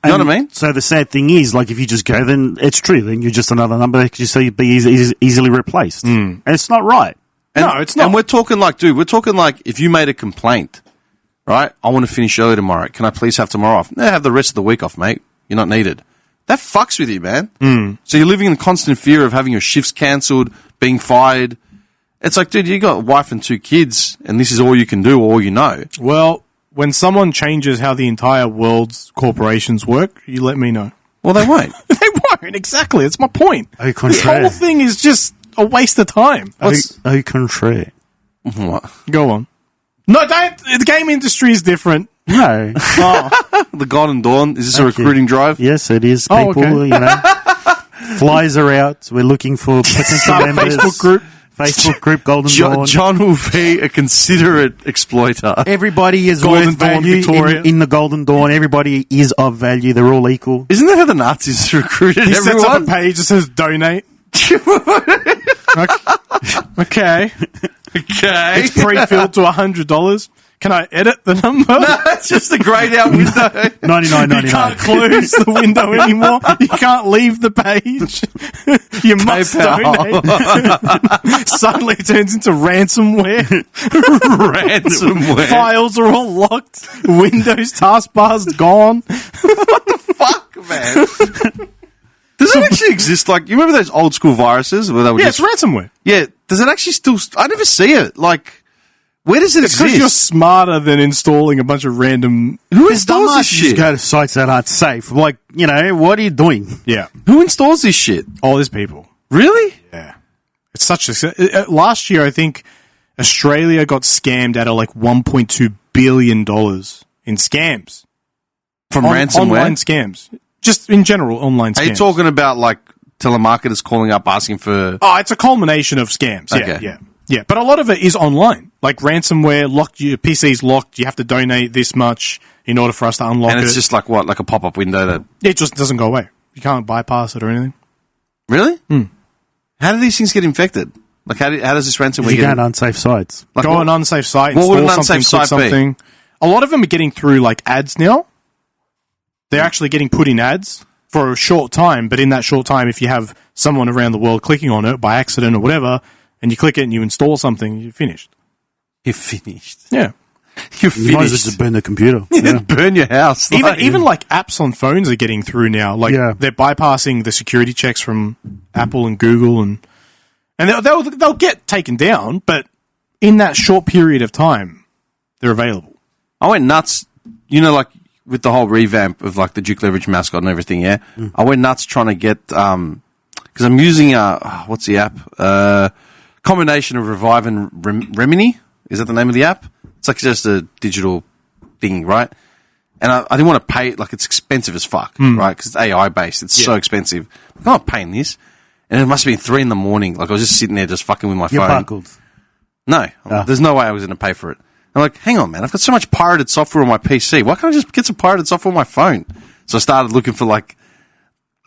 Speaker 1: You know what I mean?
Speaker 2: So the sad thing is, if you just go, then it's true. Then you're just another number that could just be easily replaced. And it's not right.
Speaker 1: No, it's not. And we're talking if you made a complaint, right? I want to finish early tomorrow. Can I please have tomorrow off? No, have the rest of the week off, mate. You're not needed. That fucks with you, man. So you're living in constant fear of having your shifts cancelled, being fired, It's like, dude, you got a wife and 2 kids, and this is all you can do, all you know.
Speaker 3: Well, when someone changes how the entire world's corporations work, you let me know.
Speaker 1: Well, they won't.
Speaker 3: They won't, exactly. That's my point.
Speaker 2: Au
Speaker 3: This
Speaker 2: contraire.
Speaker 3: whole thing is just a waste of time.
Speaker 2: Au contraire.
Speaker 1: What?
Speaker 3: Go on. No, don't. The game industry is different.
Speaker 2: No.
Speaker 3: Oh,
Speaker 1: The Golden Dawn? Is this a recruiting drive?
Speaker 2: Yes, it is.
Speaker 3: Oh,
Speaker 2: People,
Speaker 3: okay.
Speaker 2: you know, flies are out. We're looking for potential
Speaker 3: Start a
Speaker 2: members. Facebook group, Golden Dawn.
Speaker 1: John will be a considerate exploiter.
Speaker 2: Everybody is
Speaker 3: Golden
Speaker 2: worth
Speaker 3: Dawn,
Speaker 2: value
Speaker 3: Victoria.
Speaker 2: in the Golden Dawn. Everybody is of value. They're all equal.
Speaker 1: Isn't that how the Nazis recruited
Speaker 3: he sets up a
Speaker 1: everyone?
Speaker 3: page that says donate. Okay.
Speaker 1: Okay.
Speaker 3: It's pre-filled to $100. Can I edit the number?
Speaker 1: That's just the greyed out window.
Speaker 3: You can't close the window anymore. You can't leave the page. You must donate. Suddenly it turns into ransomware.
Speaker 1: Ransomware.
Speaker 3: Files are all locked. Windows taskbar's gone.
Speaker 1: Fuck, man. Does it actually exist? Like, you remember those old school viruses where they were
Speaker 3: Yeah,
Speaker 1: just...
Speaker 3: it's ransomware.
Speaker 1: Yeah, does it actually still... I never see it. Like, where does it
Speaker 3: It's because
Speaker 1: exist?
Speaker 3: you're smarter than installing a bunch of random...
Speaker 1: Who installs this
Speaker 2: You just
Speaker 1: shit?
Speaker 2: go to sites that aren't safe. Like, you know, what are you doing?
Speaker 3: Yeah.
Speaker 1: Who installs this shit?
Speaker 3: All these people.
Speaker 1: Really?
Speaker 3: Yeah. It's such a... Last year, I think Australia got scammed out of like $1.2 billion in scams.
Speaker 1: From ransomware?
Speaker 3: Online scams. Just in general, online scams.
Speaker 1: Are you talking about, like, telemarketers calling up asking for...
Speaker 3: Oh, it's a culmination of scams. Yeah,
Speaker 1: Okay.
Speaker 3: yeah. But a lot of it is online. Like ransomware, locked, your PC's locked, you have to donate this much in order for us to unlock it.
Speaker 1: And it's just like, what, like a pop-up window that...
Speaker 3: It just doesn't go away. You can't bypass it or anything.
Speaker 1: Really? How do these things get infected? Like, how does this ransomware
Speaker 2: You
Speaker 1: get...
Speaker 2: go on unsafe sites.
Speaker 1: Like,
Speaker 3: Go on an unsafe site,
Speaker 1: what would
Speaker 3: install
Speaker 1: an
Speaker 3: something,
Speaker 1: unsafe
Speaker 3: click
Speaker 1: site be?
Speaker 3: something. A lot of them are getting through like ads now. They're actually getting put in ads for a short time, but in that short time, if you have someone around the world clicking on it by accident or whatever, and you click it and you install something, you're finished.
Speaker 1: You're finished.
Speaker 3: Yeah.
Speaker 1: You're
Speaker 2: You might as well
Speaker 1: finished.
Speaker 2: just burn the computer.
Speaker 1: You
Speaker 2: Yeah.
Speaker 1: burn your house.
Speaker 3: Even like apps on phones are getting through now. Like they're bypassing the security checks from Apple and Google, and they'll get taken down, but in that short period of time, they're available.
Speaker 1: I went nuts, you know, like with the whole revamp of like the Duke Leverage mascot and everything, yeah? I went nuts trying to get, because I'm using, what's the app? Combination of Revive and Remini. Is that the name of the app? It's like just a digital thing, right? And I didn't want to pay it, like it's expensive as fuck, right? Because it's AI based. It's so expensive. I'm not paying this. And it must have been 3 a.m. Like I was just sitting there just fucking with my
Speaker 2: You're
Speaker 1: phone.
Speaker 2: buckled.
Speaker 1: No, there's no way I was going to pay for it. I'm like, hang on, man, I've got so much pirated software on my PC. Why can't I just get some pirated software on my phone? So I started looking for like,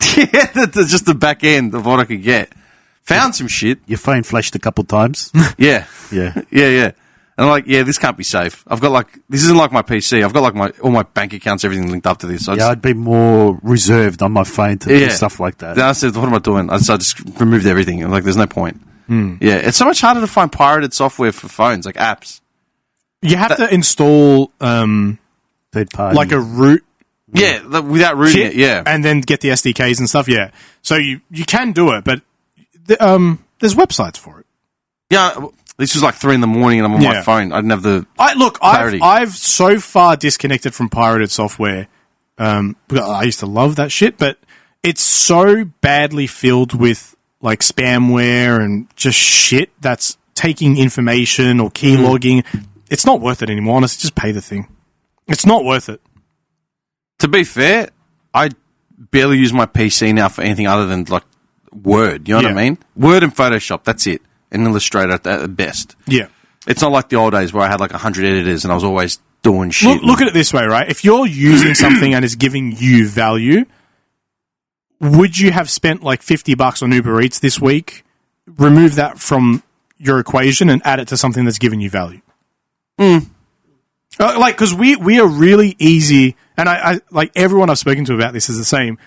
Speaker 1: just the back end of what I could get. Found some shit.
Speaker 2: Your phone flashed a couple times.
Speaker 1: Yeah.
Speaker 2: Yeah.
Speaker 1: Yeah. And I'm like, yeah, this can't be safe. I've got like, this isn't like my PC. I've got like all my bank accounts, everything linked up to this. So
Speaker 2: Yeah, I'd be more reserved on my phone to do stuff like that.
Speaker 1: Then I said, what am I doing? So I just removed everything. I'm like, there's no point. Yeah, it's so much harder to find pirated software for phones, like apps.
Speaker 3: You have to install
Speaker 2: Third party.
Speaker 3: like a root
Speaker 1: Yeah, without rooting
Speaker 3: kit,
Speaker 1: it, yeah.
Speaker 3: and then get the SDKs and stuff. Yeah, so you can do it, but there's websites for it.
Speaker 1: Yeah, this was like 3 a.m. and I'm on my phone. I didn't have the clarity.
Speaker 3: I've so far disconnected from pirated software. I used to love that shit, but it's so badly filled with like spamware and just shit that's taking information or key logging. It's not worth it anymore. Honestly, just pay the thing. It's not worth it.
Speaker 1: To be fair, I barely use my PC now for anything other than like Word. You know what I mean? Word and Photoshop. That's it. And Illustrator at best.
Speaker 3: Yeah.
Speaker 1: It's not like the old days where I had like 100 editors and I was always doing shit.
Speaker 3: Look at it this way, right? If you're using something and it's giving you value, would you have spent like $50 on Uber Eats this week? Remove that from your equation and add it to something that's giving you value. Like, because we are really easy, and I like everyone I've spoken to about this is the same.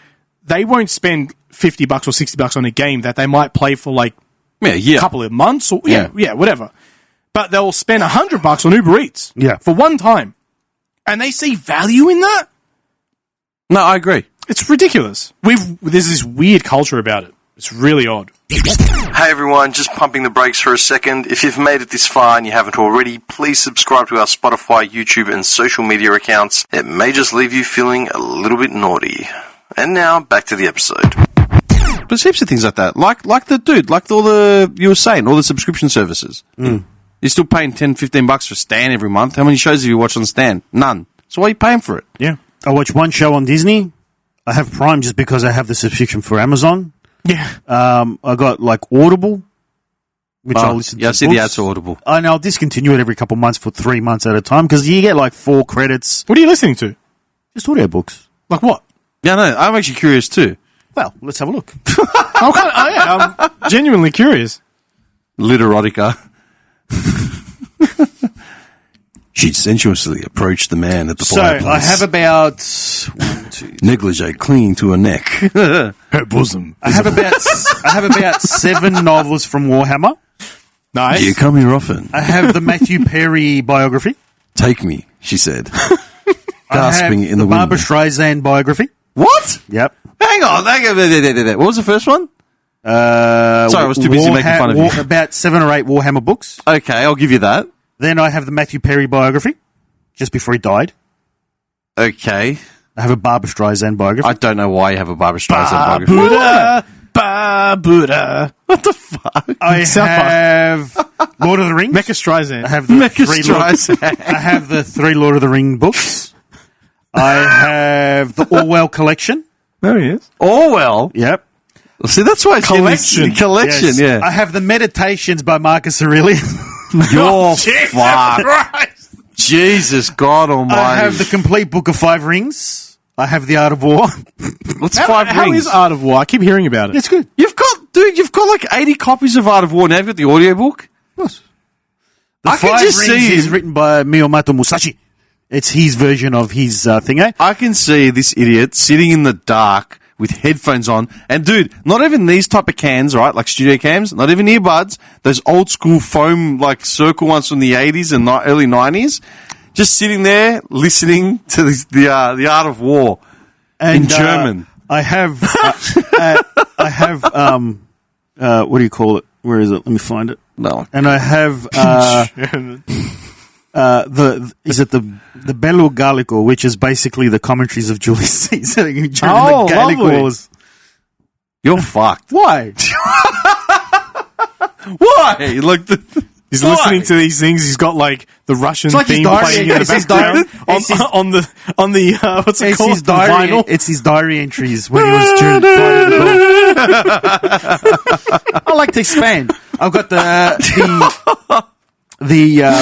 Speaker 3: They won't spend $50 or $60 on a game that they might play for like a couple of months or whatever. But they'll spend $100 on Uber Eats for one time, and they see value in that.
Speaker 1: No, I agree.
Speaker 3: It's ridiculous. There's this weird culture about it. It's really odd.
Speaker 1: Hey everyone, just pumping the brakes for a second. If you've made it this far and you haven't already, please subscribe to our Spotify, YouTube and social media accounts. It may just leave you feeling a little bit naughty. And now, back to the episode. There's heaps of things like that. Like all the, you were saying, all the subscription services. You're still paying $10-15 for Stan every month. How many shows have you watched on Stan? None. So why are you paying for it?
Speaker 3: Yeah.
Speaker 2: I watch one show on Disney. I have Prime just because I have the subscription for Amazon.
Speaker 3: Yeah.
Speaker 2: I got like Audible, which I'll listen to.
Speaker 1: Yeah, I see the ads for Audible.
Speaker 2: And I'll discontinue it every couple of months for 3 months at a time because you get like 4 credits.
Speaker 3: What are you listening to?
Speaker 2: Just audiobooks.
Speaker 3: Like what?
Speaker 1: Yeah, no, I'm actually curious too.
Speaker 2: Well, let's have a look.
Speaker 3: I'm genuinely curious.
Speaker 1: Literotica. She'd sensuously approach the man at the fireplace.
Speaker 2: So I have about
Speaker 1: negligee clinging to her neck.
Speaker 3: Her bosom.
Speaker 2: I have about 7 novels from Warhammer.
Speaker 3: Nice.
Speaker 1: Do you come here often?
Speaker 2: I have the Matthew Perry biography.
Speaker 1: Take me, she said,
Speaker 2: I
Speaker 1: gasping
Speaker 2: have
Speaker 1: in the wind.
Speaker 2: Barbara Streisand biography.
Speaker 1: What?
Speaker 2: Yep.
Speaker 1: Hang on. What was the first one? Sorry, I was too busy making fun of you.
Speaker 2: About 7 or 8 Warhammer books.
Speaker 1: Okay, I'll give you that.
Speaker 2: Then I have the Matthew Perry biography, just before he died.
Speaker 1: Okay.
Speaker 2: I have a Barbara Streisand biography.
Speaker 1: I don't know why you have a Barbara Streisand biography.
Speaker 3: Buddha.
Speaker 1: What the fuck?
Speaker 2: I have Lord of the Rings.
Speaker 3: Mecha Streisand.
Speaker 2: I have the I have the 3 Lord of the Ring books. I have the Orwell collection.
Speaker 3: There he is.
Speaker 1: Orwell?
Speaker 2: Yep.
Speaker 1: See, that's why it's
Speaker 3: Collection.
Speaker 1: Collection,
Speaker 2: Yes.
Speaker 1: yeah.
Speaker 2: I have the Meditations by Marcus Aurelius.
Speaker 1: You're fucked. Jesus God Almighty.
Speaker 2: I have the complete book of 5 Rings. I have the Art of War.
Speaker 1: What's 5
Speaker 3: How
Speaker 1: Rings?
Speaker 3: is Art of War? I keep hearing about it.
Speaker 2: It's good.
Speaker 1: You've got like 80 copies of Art of War now. You've got the audiobook.
Speaker 2: The
Speaker 1: I can
Speaker 2: 5
Speaker 1: just
Speaker 2: Rings
Speaker 1: see
Speaker 2: is
Speaker 1: him.
Speaker 2: written by Miyamoto Musashi. It's his version of his thing, eh?
Speaker 1: I can see this idiot sitting in the dark with headphones on. And dude, not even these type of cans, right? Like studio cams, not even earbuds. Those old school foam, like circle ones from the 80s and early 90s. Just sitting there listening to the Art of War in German.
Speaker 2: I have, what do you call it? Where is it? Let me find it.
Speaker 1: No.
Speaker 2: And I have, the Bello Gallico, which is basically the commentaries of Julius Caesar during the Gallic
Speaker 3: lovely.
Speaker 2: Wars.
Speaker 1: You're fucked.
Speaker 2: Why?
Speaker 1: Why? Like
Speaker 3: He's
Speaker 1: Why?
Speaker 3: listening to these things. He's got like the Russian
Speaker 2: It's like his
Speaker 3: theme
Speaker 2: diary.
Speaker 3: playing in the
Speaker 2: It's his
Speaker 3: background
Speaker 2: diary.
Speaker 3: on the what's it
Speaker 2: It's
Speaker 3: called?
Speaker 2: his
Speaker 3: The
Speaker 2: diary.
Speaker 3: vinyl.
Speaker 2: It's his diary entries when he was fighting the battle. I like to expand. I've got the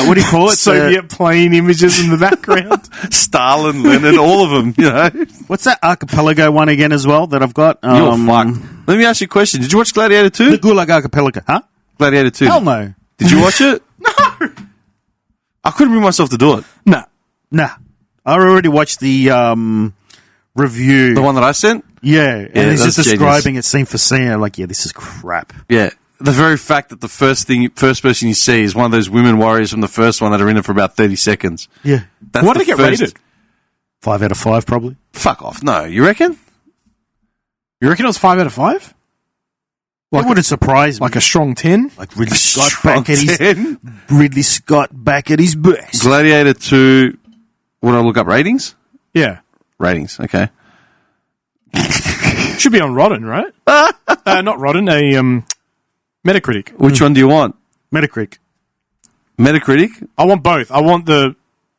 Speaker 2: what do you call it?
Speaker 3: Soviet plane images in the background.
Speaker 1: Stalin, Lenin, all of them, you know.
Speaker 2: What's that archipelago one again as well that I've got?
Speaker 1: You're fucked. Let me ask you a question. Did you watch Gladiator 2?
Speaker 2: The Gulag Archipelago, huh?
Speaker 1: Gladiator 2.
Speaker 2: Hell no.
Speaker 1: Did you watch it? No. I couldn't bring myself to do it.
Speaker 3: No.
Speaker 2: Nah. I already watched the review.
Speaker 1: The one that I sent?
Speaker 2: Yeah, and he's
Speaker 1: that's
Speaker 2: just describing it scene for scene. I'm like, yeah, this is crap.
Speaker 1: Yeah. The very fact that the first person you see is one of those women warriors from the first one that are in it for about 30 seconds.
Speaker 2: Yeah.
Speaker 1: That's
Speaker 3: What
Speaker 1: the
Speaker 3: did it get
Speaker 1: first-
Speaker 3: rated?
Speaker 2: 5 out of 5, probably.
Speaker 1: Fuck off. No, you reckon?
Speaker 3: You reckon it was 5 out of 5?
Speaker 2: It wouldn't surprise me.
Speaker 3: Like a strong 10?
Speaker 2: Like Ridley Scott
Speaker 1: Strong
Speaker 2: back at his
Speaker 1: 10.
Speaker 2: Ridley Scott back at his best.
Speaker 1: Gladiator 2. Would I look up ratings?
Speaker 3: Yeah.
Speaker 1: Ratings, okay.
Speaker 3: Should be on Rotten, right? Not Rotten, Metacritic.
Speaker 1: Which one do you want?
Speaker 2: Metacritic.
Speaker 1: Metacritic?
Speaker 3: I want both. I want the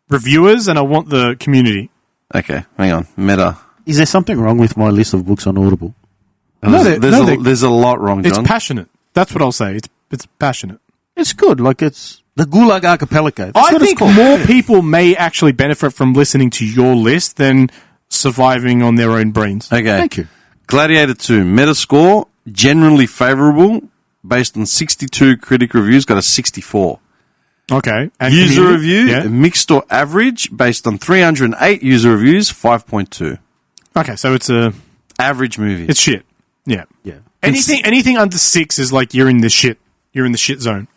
Speaker 3: reviewers and I want the community.
Speaker 1: Okay, hang on. Meta.
Speaker 2: Is there something wrong with my list of books on Audible?
Speaker 1: There's a lot wrong,
Speaker 3: It's
Speaker 1: John.
Speaker 3: passionate. That's what I'll say. It's passionate.
Speaker 2: It's good. Like, it's the Gulag Archipelago. That's
Speaker 3: I
Speaker 2: what it's
Speaker 3: think
Speaker 2: called.
Speaker 3: more people may actually benefit from listening to your list than surviving on their own brains.
Speaker 1: Okay.
Speaker 2: Thank you.
Speaker 1: Gladiator 2. Metascore, generally favourable, based on 62 critic reviews, got a 64.
Speaker 3: Okay. And
Speaker 1: User
Speaker 3: community?
Speaker 1: review,
Speaker 3: Yeah.
Speaker 1: mixed or average, based on 308 user reviews, 5.2.
Speaker 3: Okay, so it's a
Speaker 1: Average movie.
Speaker 3: it's shit. Yeah.
Speaker 2: Yeah.
Speaker 3: Anything under 6 is like you're in the shit. You're in the shit zone.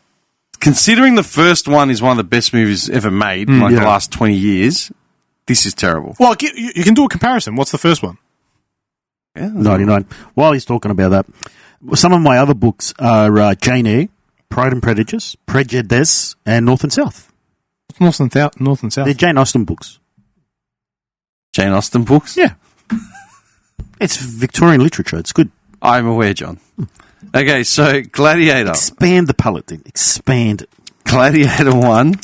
Speaker 1: Considering the first one is one of the best movies ever made, in the
Speaker 2: yeah.
Speaker 1: last 20 years, this is terrible.
Speaker 3: Well, you can do a comparison. What's the first one?
Speaker 1: Yeah,
Speaker 2: 99. While he's talking about that, Some of my other books are Jane Eyre, Pride and Prejudice, and North and South.
Speaker 3: North and South.
Speaker 2: They're Jane Austen books.
Speaker 1: Jane Austen books?
Speaker 2: Yeah. It's Victorian literature. It's good.
Speaker 1: I'm aware, John. Okay, so Gladiator.
Speaker 2: Expand the palette, then. Expand it.
Speaker 1: Gladiator 1,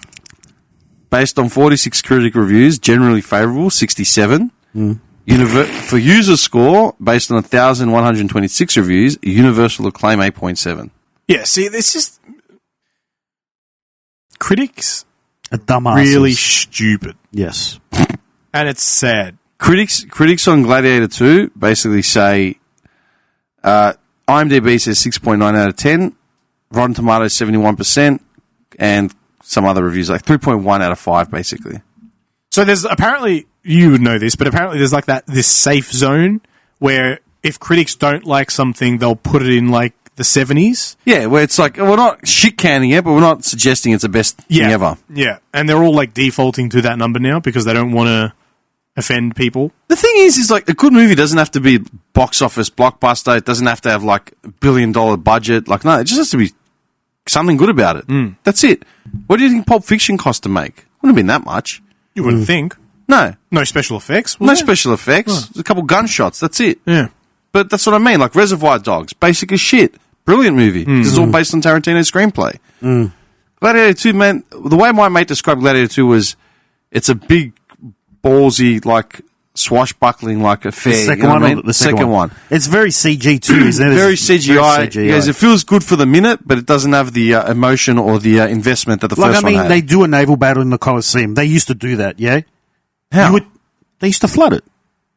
Speaker 1: based on 46 critic reviews, generally favourable, 67. For user score, based on 1,126 reviews, universal acclaim, 8.7.
Speaker 3: Yeah, see, this is... Critics
Speaker 2: Dumbasses.
Speaker 3: really stupid.
Speaker 2: Yes.
Speaker 3: And it's sad.
Speaker 1: Critics on Gladiator 2 basically say IMDb says 6.9 out of 10, Rotten Tomatoes 71%, and some other reviews like 3.1 out of 5 basically.
Speaker 3: So there's apparently, you would know this, but apparently there's like this safe zone where if critics don't like something, they'll put it in like the 70s.
Speaker 1: Yeah, where it's like, we're not shit canning it, but we're not suggesting it's the best thing ever.
Speaker 3: Yeah, and they're all like defaulting to that number now because they don't want to offend people.
Speaker 1: The thing is like a good movie doesn't have to be box office blockbuster. It doesn't have to have like $1 billion budget. Like, no, it just has to be something good about it. That's it. What do you think Pulp Fiction cost to make? Wouldn't have been that much.
Speaker 3: You wouldn't think.
Speaker 1: No.
Speaker 3: No special effects?
Speaker 1: No special effects. A couple gunshots. That's it.
Speaker 3: Yeah.
Speaker 1: But that's what I mean. Like Reservoir Dogs. Basic as shit. Brilliant movie. This is all based on Tarantino's screenplay. Gladiator 2, man, the way my mate described Gladiator 2 was it's a big, ballsy, like, swashbuckling, like, affair.
Speaker 2: The second one? The second one. It's very CG too, isn't it?
Speaker 1: Very CGI. Yes, it feels good for the minute, but it doesn't have the emotion or the investment that the first one had.
Speaker 2: They do a naval battle in the Colosseum. They used to do that, yeah?
Speaker 1: How?
Speaker 2: They used to flood it.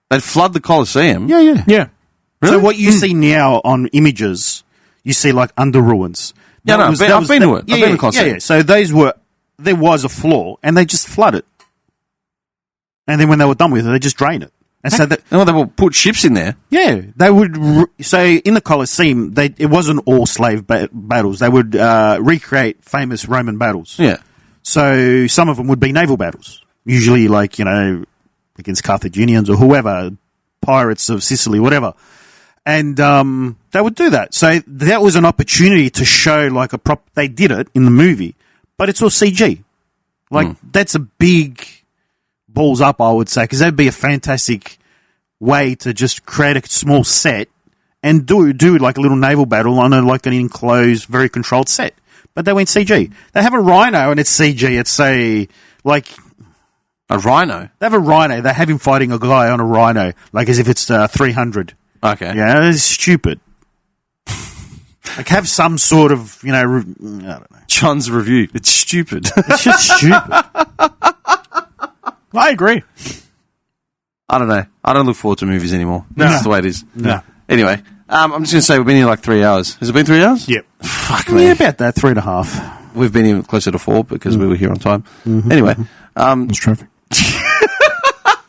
Speaker 1: They'd flood the Colosseum?
Speaker 2: Yeah.
Speaker 3: Yeah.
Speaker 1: Really?
Speaker 2: So what you see now on images, you see like under ruins.
Speaker 1: Yeah, I've been to it. I've been to the Colosseum.
Speaker 2: Yeah. So there was a flaw, and they just flood it. And then when they were done with it, they just drain it. And so
Speaker 1: they will put ships in there.
Speaker 2: Yeah, they would. So in the Colosseum, it wasn't all slave battles. They would recreate famous Roman battles.
Speaker 1: Yeah.
Speaker 2: So some of them would be naval battles, usually like against Carthaginians or whoever, pirates of Sicily, whatever. And they would do that. So that was an opportunity to show like a prop. They did it in the movie, but it's all CG. Like that's a big balls up, I would say, because that'd be a fantastic way to just create a small set and do like a little naval battle on an enclosed, very controlled set. But they went CG. They have a rhino and it's CG. It's a
Speaker 1: rhino.
Speaker 2: They have a rhino. They have him fighting a guy on a rhino, like as if it's 300.
Speaker 1: Okay.
Speaker 2: Yeah, it's stupid. Like have some sort of I don't know.
Speaker 1: John's review. It's stupid.
Speaker 2: It's just stupid.
Speaker 3: I agree.
Speaker 1: I don't know. I don't look forward to movies anymore.
Speaker 3: No.
Speaker 1: That's the way it is.
Speaker 2: No.
Speaker 1: Anyway, I'm just going to say we've been here like 3 hours. Has it been 3 hours?
Speaker 3: Yep.
Speaker 1: Fuck me.
Speaker 2: Yeah, about that, 3.5.
Speaker 1: We've been here closer to 4 because we were here on time. Anyway.
Speaker 3: There's traffic.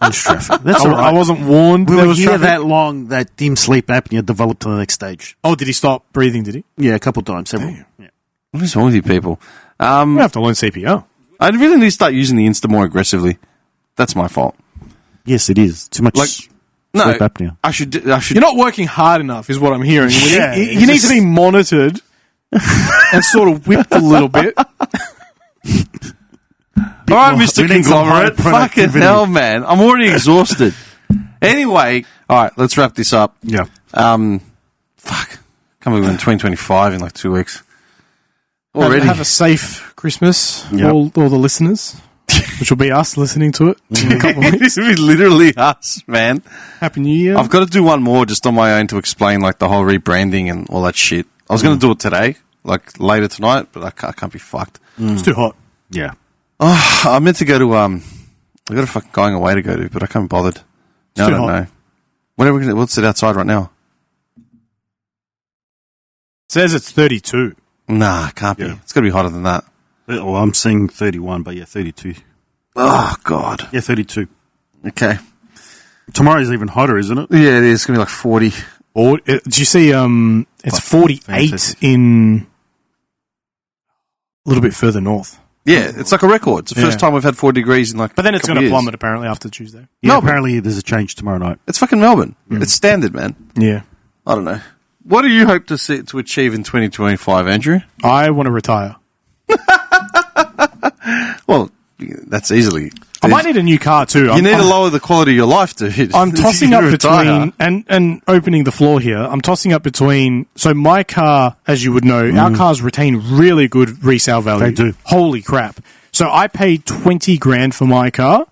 Speaker 2: There's traffic. That's all right.
Speaker 3: I wasn't warned
Speaker 2: We
Speaker 3: there
Speaker 2: were
Speaker 3: was
Speaker 2: here
Speaker 3: traffic.
Speaker 2: that long that dim sleep apnea developed to the next stage.
Speaker 3: Oh, did he stop breathing, did he?
Speaker 2: Yeah, a couple of times. Several. Yeah.
Speaker 1: What is wrong with you people?
Speaker 3: We have to learn CPR.
Speaker 1: I really need to start using the Insta more aggressively. That's my fault.
Speaker 2: Yes, it is. Too much sleep apnea.
Speaker 1: I should.
Speaker 3: You're not working hard enough, is what I'm hearing.
Speaker 2: Yeah,
Speaker 3: you need to be monitored and sort of whipped a little bit.
Speaker 1: All right,
Speaker 2: more-
Speaker 1: Mr.
Speaker 2: we need some high
Speaker 1: Conglomerate. Fucking
Speaker 2: productivity.
Speaker 1: hell, man. I'm already exhausted. Anyway, all right, let's wrap this up.
Speaker 2: Yeah.
Speaker 1: Fuck. Can't believe we're in 2025 in like 2 weeks. Already.
Speaker 3: Have a safe Christmas,
Speaker 2: Yep.
Speaker 3: all the listeners, which will be us listening to it in a couple of weeks.
Speaker 1: This will be literally us, man.
Speaker 3: Happy New Year.
Speaker 1: I've got to do one more just on my own to explain like the whole rebranding and all that shit. I was going to do it today, like later tonight, but I can't be fucked.
Speaker 3: It's too hot.
Speaker 2: Yeah.
Speaker 1: Oh, I meant to go to I got a fucking going away to go to, but I can't be bothered. No, I
Speaker 3: too
Speaker 1: don't
Speaker 3: hot.
Speaker 1: know. What's it outside right now?
Speaker 3: It says it's 32.
Speaker 1: Nah, can't be.
Speaker 2: Yeah.
Speaker 1: It's got to be hotter than that.
Speaker 2: Well, I'm saying 31, but yeah, 32.
Speaker 1: Oh God.
Speaker 2: Yeah, 32.
Speaker 1: Okay.
Speaker 2: Tomorrow's even hotter, isn't it?
Speaker 1: Yeah, it is. It's gonna be like 40.
Speaker 3: Or did you see? It's 48
Speaker 2: fantastic.
Speaker 3: in a little bit further north.
Speaker 1: Yeah, it's like a record. It's the first time we've had 40 degrees in like.
Speaker 3: But then it's
Speaker 1: going
Speaker 3: going
Speaker 1: to
Speaker 3: to plummet apparently after Tuesday.
Speaker 2: Yeah,
Speaker 1: Melbourne.
Speaker 2: apparently there's a change tomorrow night.
Speaker 1: It's fucking Melbourne. It's standard, man.
Speaker 3: Yeah.
Speaker 1: I don't know. What do you hope to achieve in 2025, Andrew?
Speaker 3: I want to retire.
Speaker 1: Well, that's easily.
Speaker 3: I might need a new car too.
Speaker 1: You need to lower the quality of your life, dude.
Speaker 3: I'm tossing up between, and opening the floor here, I'm tossing up between, so my car, as you would know, our cars retain really good resale value.
Speaker 2: They do.
Speaker 3: Holy crap. So I paid 20 grand for my car,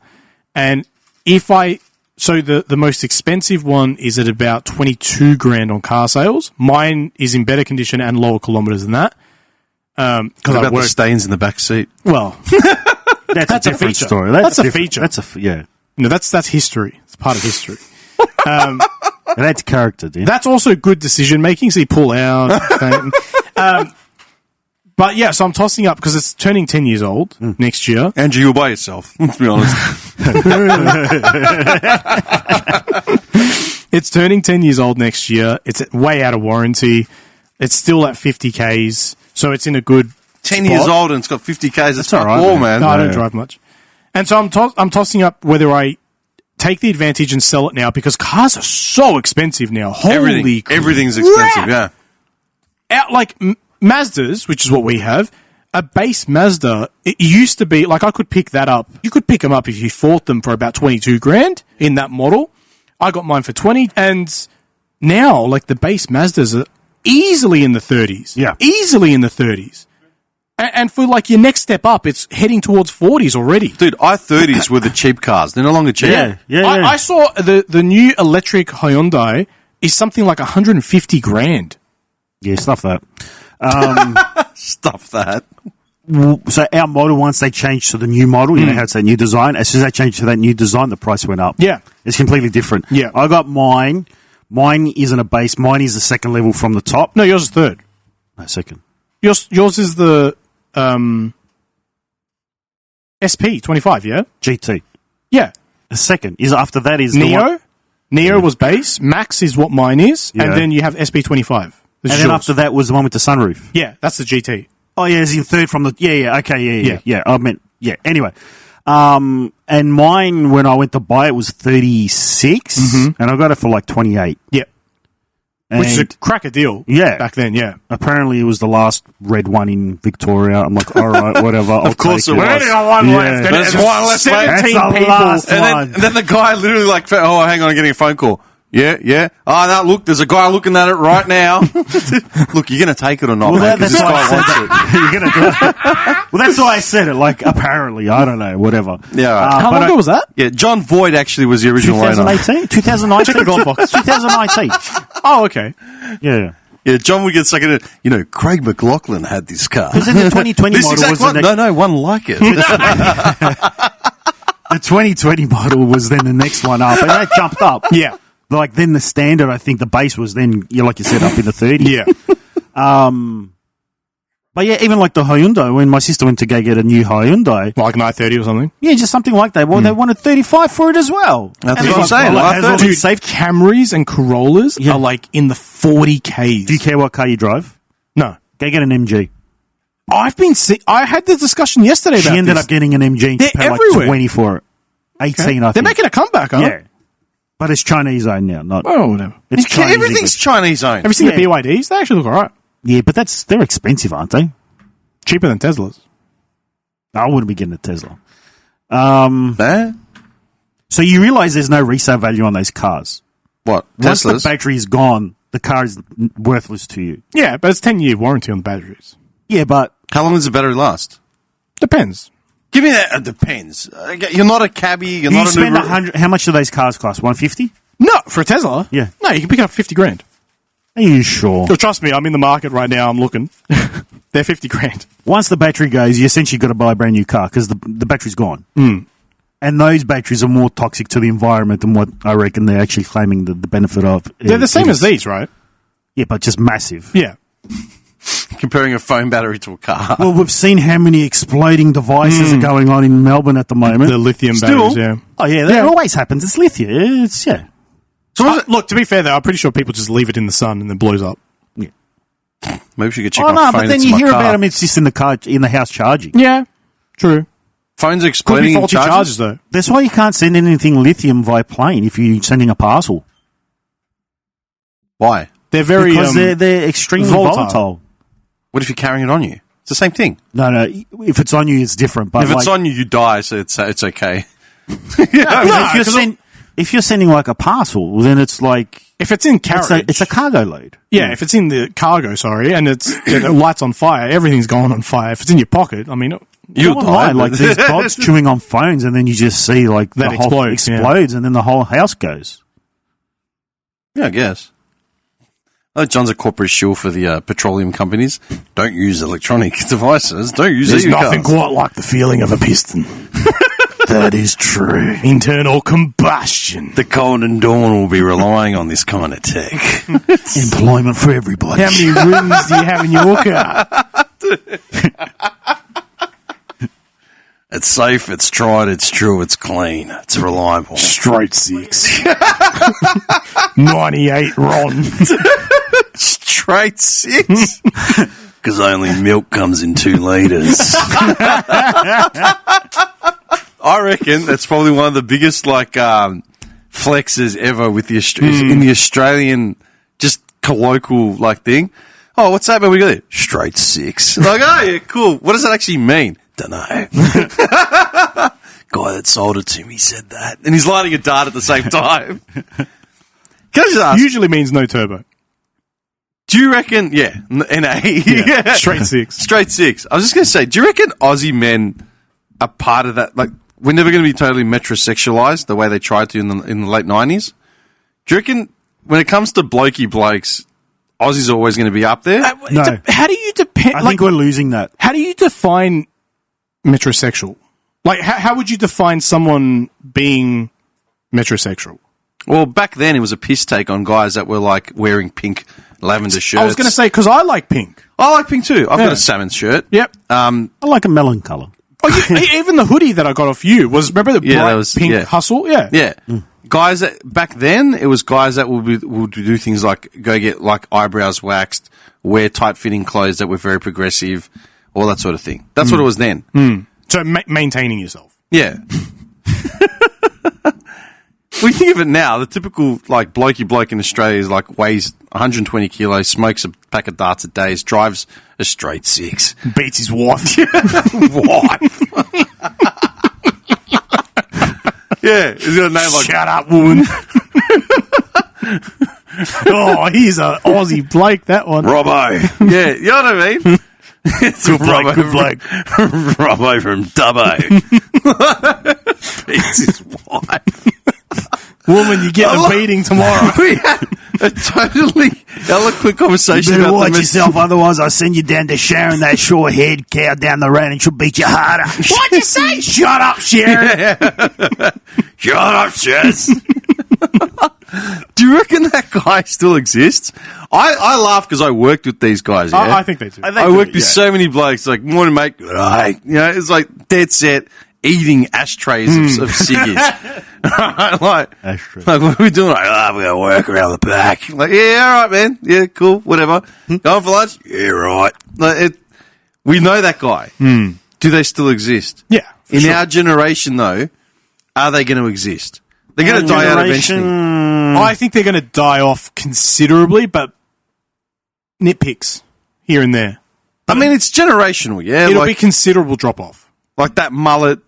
Speaker 3: and so the most expensive one is at about 22 grand on car sales. Mine is in better condition and lower kilometres than that.
Speaker 1: What about the stains in the back seat?
Speaker 3: Well,
Speaker 2: that's a different
Speaker 3: feature.
Speaker 2: story.
Speaker 3: That's a feature.
Speaker 2: Yeah.
Speaker 3: No, that's history. It's part of history.
Speaker 2: That's character, dude.
Speaker 3: That's also good decision making. So you pull out. But yeah, so I'm tossing up because it's turning 10 years old next year.
Speaker 1: Andrew, you're by yourself, to be honest.
Speaker 3: It's turning 10 years old next year. It's way out of warranty. It's still at 50Ks. So it's in a good
Speaker 1: 10
Speaker 3: spot.
Speaker 1: years old and it's got 50Ks. That's all right, man.
Speaker 3: No, I don't drive much. And so I'm tossing up whether I take the advantage and sell it now because cars are so expensive now. Holy crap.
Speaker 1: Everything's expensive, yeah.
Speaker 3: Like Mazdas, which is what we have, a base Mazda, it used to be, like I could pick that up. You could pick them up if you bought them for about 22 grand in that model. I got mine for 20. And now, like the base Mazdas are easily in the 30s.
Speaker 2: Yeah.
Speaker 3: Easily in the 30s. And for like your next step up, it's heading towards 40s already.
Speaker 1: Dude, i30s were the cheap cars. They're no longer cheap.
Speaker 2: Yeah.
Speaker 3: I saw the new electric Hyundai is something like 150 grand.
Speaker 2: Yeah, stuff that.
Speaker 1: Stuff that.
Speaker 2: So our model, once they changed to the new model, you know how it's a new design. As soon as they changed to that new design, the price went up.
Speaker 3: Yeah.
Speaker 2: It's completely different.
Speaker 3: Yeah.
Speaker 2: I got mine. Mine isn't a base. Mine is the second level from the top.
Speaker 3: No, yours is third.
Speaker 2: No, second.
Speaker 3: Yours is the SP25, yeah?
Speaker 2: GT.
Speaker 3: Yeah.
Speaker 2: The second is after that is
Speaker 3: Neo.
Speaker 2: The one,
Speaker 3: Neo was base. Max is what mine is.
Speaker 2: Yeah.
Speaker 3: And then you have SP25.
Speaker 2: and then after that was the one with the sunroof.
Speaker 3: Yeah, that's the GT.
Speaker 2: Oh yeah, it's in third from the okay,
Speaker 3: Yeah.
Speaker 2: I meant Anyway, and mine when I went to buy it was 36, and I got it for like 28.
Speaker 3: Yeah. Which is a cracker deal.
Speaker 2: Yeah.
Speaker 3: Back then, yeah.
Speaker 2: Apparently, it was the last red one in Victoria. I'm like, all right, whatever.
Speaker 1: Of course it was.
Speaker 3: Only got one
Speaker 2: Yeah.
Speaker 3: left. And
Speaker 1: There's
Speaker 3: it's
Speaker 1: one left, mate.
Speaker 3: 17
Speaker 2: That's the
Speaker 3: people.
Speaker 2: last one.
Speaker 1: And then the guy literally like, oh, hang on, I'm getting a phone call. Yeah. Oh, no, look, there's a guy looking at it right now. Look, you're going to take it or not,
Speaker 2: Well,
Speaker 1: mate, 'cause this
Speaker 2: that's why I
Speaker 1: guy
Speaker 2: said
Speaker 1: wants it.
Speaker 2: You're gonna do it. Well, that's why I said it. Like, apparently, I don't know, whatever.
Speaker 1: Yeah, right.
Speaker 3: How long ago was that?
Speaker 1: Yeah, John Voight actually was the original owner.
Speaker 2: 2018, 2019,
Speaker 3: Check the glove box.
Speaker 2: 2019.
Speaker 3: Oh, okay.
Speaker 2: Yeah.
Speaker 1: Yeah, John would get stuck in it. You know, Craig McLaughlin had this car.
Speaker 2: Because then the 2020
Speaker 1: This
Speaker 2: model
Speaker 1: exact
Speaker 2: was
Speaker 1: one?
Speaker 2: the next,
Speaker 1: No, one like it.
Speaker 2: the 2020 model was then the next one up, and that jumped up.
Speaker 3: Yeah.
Speaker 2: Like then the standard, I think the base was then, like you said, up in the 30s.
Speaker 3: Yeah.
Speaker 2: But yeah, even like the Hyundai, when my sister went to go get a new Hyundai,
Speaker 3: Like an i30 or something.
Speaker 2: yeah, just something like that. Well, they wanted 35 for it as well.
Speaker 1: That's
Speaker 2: And
Speaker 1: what I'm
Speaker 2: it's
Speaker 1: saying.
Speaker 2: Well, it has all
Speaker 1: Dude,
Speaker 2: these safe.
Speaker 3: Camrys and Corollas
Speaker 2: Yeah.
Speaker 3: are like in the 40Ks.
Speaker 2: Do you care what car you drive?
Speaker 3: No.
Speaker 2: Go get an MG.
Speaker 3: I had the discussion yesterday
Speaker 2: She
Speaker 3: about
Speaker 2: ended
Speaker 3: this.
Speaker 2: up getting an MG and
Speaker 3: They're
Speaker 2: she paid like
Speaker 3: everywhere.
Speaker 2: 20 for it. 18, I
Speaker 3: They're
Speaker 2: think.
Speaker 3: making a comeback, huh?
Speaker 2: Yeah. But it's Chinese owned now, not.
Speaker 3: Oh, whatever.
Speaker 2: It's Chinese
Speaker 1: Everything's Chinese owned.
Speaker 3: Have you seen
Speaker 2: Yeah.
Speaker 3: the BYDs? They actually look alright.
Speaker 2: Yeah, but they're expensive, aren't they?
Speaker 3: Cheaper than Teslas.
Speaker 2: I wouldn't be getting a Tesla.
Speaker 1: Eh?
Speaker 2: So you realize there's no resale value on those cars.
Speaker 1: What?
Speaker 2: Once the
Speaker 1: Teslas?
Speaker 2: battery is gone, the car is worthless to you.
Speaker 3: Yeah, but it's 10-year warranty on the batteries.
Speaker 2: Yeah, but
Speaker 1: How long does the battery last?
Speaker 3: Depends.
Speaker 1: Give me that. It depends. You're not a cabbie. You're
Speaker 2: you
Speaker 1: not
Speaker 2: spend
Speaker 1: an Uber.
Speaker 2: 100. How much do those cars cost? 150?
Speaker 3: No, for a Tesla?
Speaker 2: Yeah.
Speaker 3: No, you can pick it up 50 grand.
Speaker 2: Are you sure?
Speaker 3: Well, trust me, I'm in the market right now. I'm looking. They're 50 grand.
Speaker 2: Once the battery goes, you essentially got to buy a brand new car because the battery's gone. And those batteries are more toxic to the environment than what I reckon they're actually claiming the benefit of.
Speaker 3: They're the same as these, right?
Speaker 2: Yeah, but just massive.
Speaker 3: Yeah.
Speaker 1: Comparing a phone battery to a car.
Speaker 2: Well, we've seen how many exploding devices are going on in Melbourne at the moment.
Speaker 3: The lithium
Speaker 2: Still,
Speaker 3: batteries, yeah.
Speaker 2: Oh, yeah, that always happens. It's lithium. It's, yeah.
Speaker 3: So look, to be fair, though, I'm pretty sure people just leave it in the sun and then blows up.
Speaker 1: Maybe we should check
Speaker 2: Oh,
Speaker 1: my
Speaker 2: no,
Speaker 1: phone
Speaker 2: but then
Speaker 1: into
Speaker 2: you
Speaker 1: my
Speaker 2: hear
Speaker 1: car.
Speaker 2: about them, it's just in the house charging.
Speaker 3: Yeah, true.
Speaker 1: Phones
Speaker 3: Could
Speaker 1: exploding
Speaker 3: be
Speaker 1: in
Speaker 3: faulty
Speaker 1: charges?
Speaker 3: charges, though.
Speaker 2: That's why you can't send anything lithium via plane if you're sending a parcel.
Speaker 1: Why?
Speaker 3: They're very
Speaker 2: because they're extremely volatile.
Speaker 1: What if you're carrying it on you? It's the same thing.
Speaker 2: No. If it's on you, it's different. But
Speaker 1: if it's on you, you die, so it's okay.
Speaker 2: If you're sending like a parcel, then it's like
Speaker 3: if it's in carriage,
Speaker 2: it's a cargo load.
Speaker 3: Yeah, if it's in the cargo, and it lights on fire, everything's going on fire. If it's in your pocket, I mean,
Speaker 2: you'll die. Like there's dogs chewing on phones, and then you just see like
Speaker 3: that
Speaker 2: the whole explodes, and then the whole house goes.
Speaker 1: Yeah, I guess. Oh, John's a corporate shill for the petroleum companies. Don't use electronic devices. Don't use
Speaker 3: There's nothing quite like the feeling of a piston.
Speaker 2: That is true.
Speaker 3: Internal combustion.
Speaker 1: The Cold and Dawn will be relying on this kind of tech.
Speaker 2: Employment for everybody.
Speaker 3: How many rims do you have in your car?
Speaker 1: It's safe, it's tried, it's true, it's clean, it's reliable.
Speaker 3: Straight 6. 98 Ron.
Speaker 1: Straight 6? Because only milk comes in 2 litres. I reckon that's probably one of the biggest flexes ever with the in the Australian just colloquial thing. Oh, what's that, man? We got it. Straight 6. Like, oh yeah, cool. What does that actually mean? Dunno. Guy that sold it to me said that, and he's lighting a dart at the same time. Can I just ask?
Speaker 3: Usually means no turbo.
Speaker 1: Do you reckon? Yeah, NA.
Speaker 3: Yeah. Straight 6.
Speaker 1: Straight 6. I was just going to say, do you reckon Aussie men are part of that? Like, we're never going to be totally metrosexualized the way they tried to in the late 90s. Do you reckon when it comes to blokey blokes, Aussies are always going to be up there?
Speaker 2: No.
Speaker 3: How do you depend?
Speaker 2: I think we're losing that.
Speaker 3: How do you define metrosexual? Like, how would you define someone being metrosexual?
Speaker 1: Well, back then it was a piss take on guys that were wearing pink lavender shirts.
Speaker 3: I was going to say, because I like pink.
Speaker 1: I like pink too. I've got a salmon shirt.
Speaker 3: Yep.
Speaker 2: I like a melon colour.
Speaker 3: Even the hoodie that I got off you was, remember the bright pink hustle? Yeah.
Speaker 1: Yeah. Guys that, back then, it was guys that would do things like go get eyebrows waxed, wear tight fitting clothes that were very progressive, all that sort of thing. That's what it was then.
Speaker 3: So maintaining yourself.
Speaker 1: Yeah. When you think of it now, the typical blokey bloke in Australia is weighs 120 kilos, smokes a pack of darts a day, drives a straight 6,
Speaker 3: beats his wife.
Speaker 1: Yeah, he's got a name like
Speaker 3: "Shut up, woman." Oh, he's an Aussie bloke. That one,
Speaker 1: Robbo. Yeah, you know what I mean. It's
Speaker 3: good bloke.
Speaker 1: Robbo from Dubbo. Beats his wife.
Speaker 3: Woman, you get a beating tomorrow.
Speaker 1: We had a totally eloquent conversation
Speaker 2: You better
Speaker 1: about
Speaker 2: watch yourself, otherwise I'll send you down to Sharon, that short-haired cow down the road, and she'll beat you harder.
Speaker 3: What'd you say?
Speaker 2: Shut up, Sharon.
Speaker 1: Yeah. Shut up, Chaz. Do you reckon that guy still exists? I laugh because I worked with these guys. Yeah?
Speaker 3: I think they do.
Speaker 1: I worked with so many blokes. Morning, mate. Good day. It's dead set eating ashtrays of ciggies.
Speaker 2: Ashtray.
Speaker 1: What are we doing? We got to work around the back. Yeah, all right, man. Yeah, cool, whatever. Going for lunch? Yeah, right. We know that guy. Do they still exist?
Speaker 3: Yeah.
Speaker 1: In our generation, though, are they going to exist? They're going to die out eventually.
Speaker 3: I think they're going to die off considerably, but nitpicks here and there.
Speaker 1: I mean, it's generational, yeah?
Speaker 3: It'll be considerable drop-off.
Speaker 1: Like that mullet,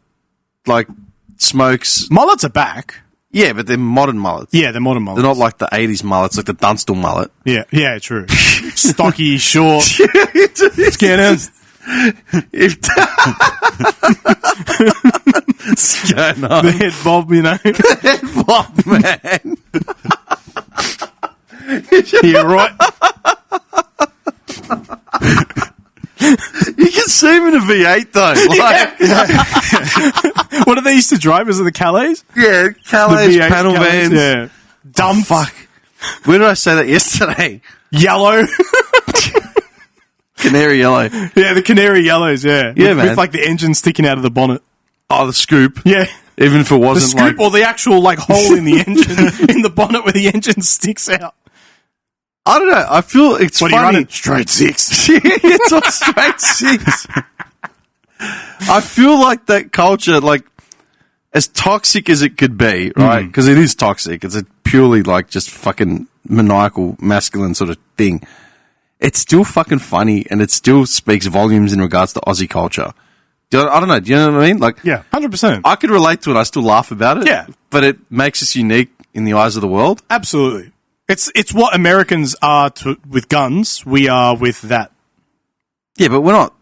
Speaker 1: smokes.
Speaker 3: Mullets are back.
Speaker 1: Yeah, but they're modern mullets.
Speaker 3: Yeah, they're modern mullets.
Speaker 1: They're not like the 80s mullets, like the Dunstall mullet.
Speaker 3: Yeah, true. Stocky, short. Skinner. The head bob,
Speaker 1: Head bob, man.
Speaker 3: You're right.
Speaker 1: You can see him in a V8 though.
Speaker 3: What did they used to drive? Was it the Calais?
Speaker 1: Yeah, Calais, panel
Speaker 3: Calais,
Speaker 1: vans.
Speaker 3: Yeah. Dumb
Speaker 1: fuck. Where did I say that yesterday?
Speaker 3: Yellow.
Speaker 1: Canary yellow.
Speaker 3: Yeah, the canary yellows, yeah.
Speaker 1: Yeah, man.
Speaker 3: With the engine sticking out of the bonnet.
Speaker 1: Oh, the scoop.
Speaker 3: Yeah.
Speaker 1: Even if it wasn't
Speaker 3: the scoop or the actual hole in the engine, in the bonnet where the engine sticks out.
Speaker 1: I don't know. I feel it's
Speaker 3: what
Speaker 1: funny.
Speaker 3: Are you running? Straight 6.
Speaker 1: It's all straight 6. I feel like that culture, as toxic as it could be, right? Because it is toxic. It's a purely just fucking maniacal masculine sort of thing, it's still fucking funny and it still speaks volumes in regards to Aussie culture. I don't know. Do you know what I mean? Like,
Speaker 3: Yeah, 100%.
Speaker 1: I could relate to it. I still laugh about it.
Speaker 3: Yeah.
Speaker 1: But it makes us unique in the eyes of the world.
Speaker 3: Absolutely. It's what Americans are with guns. We are with that.
Speaker 1: Yeah, but we're not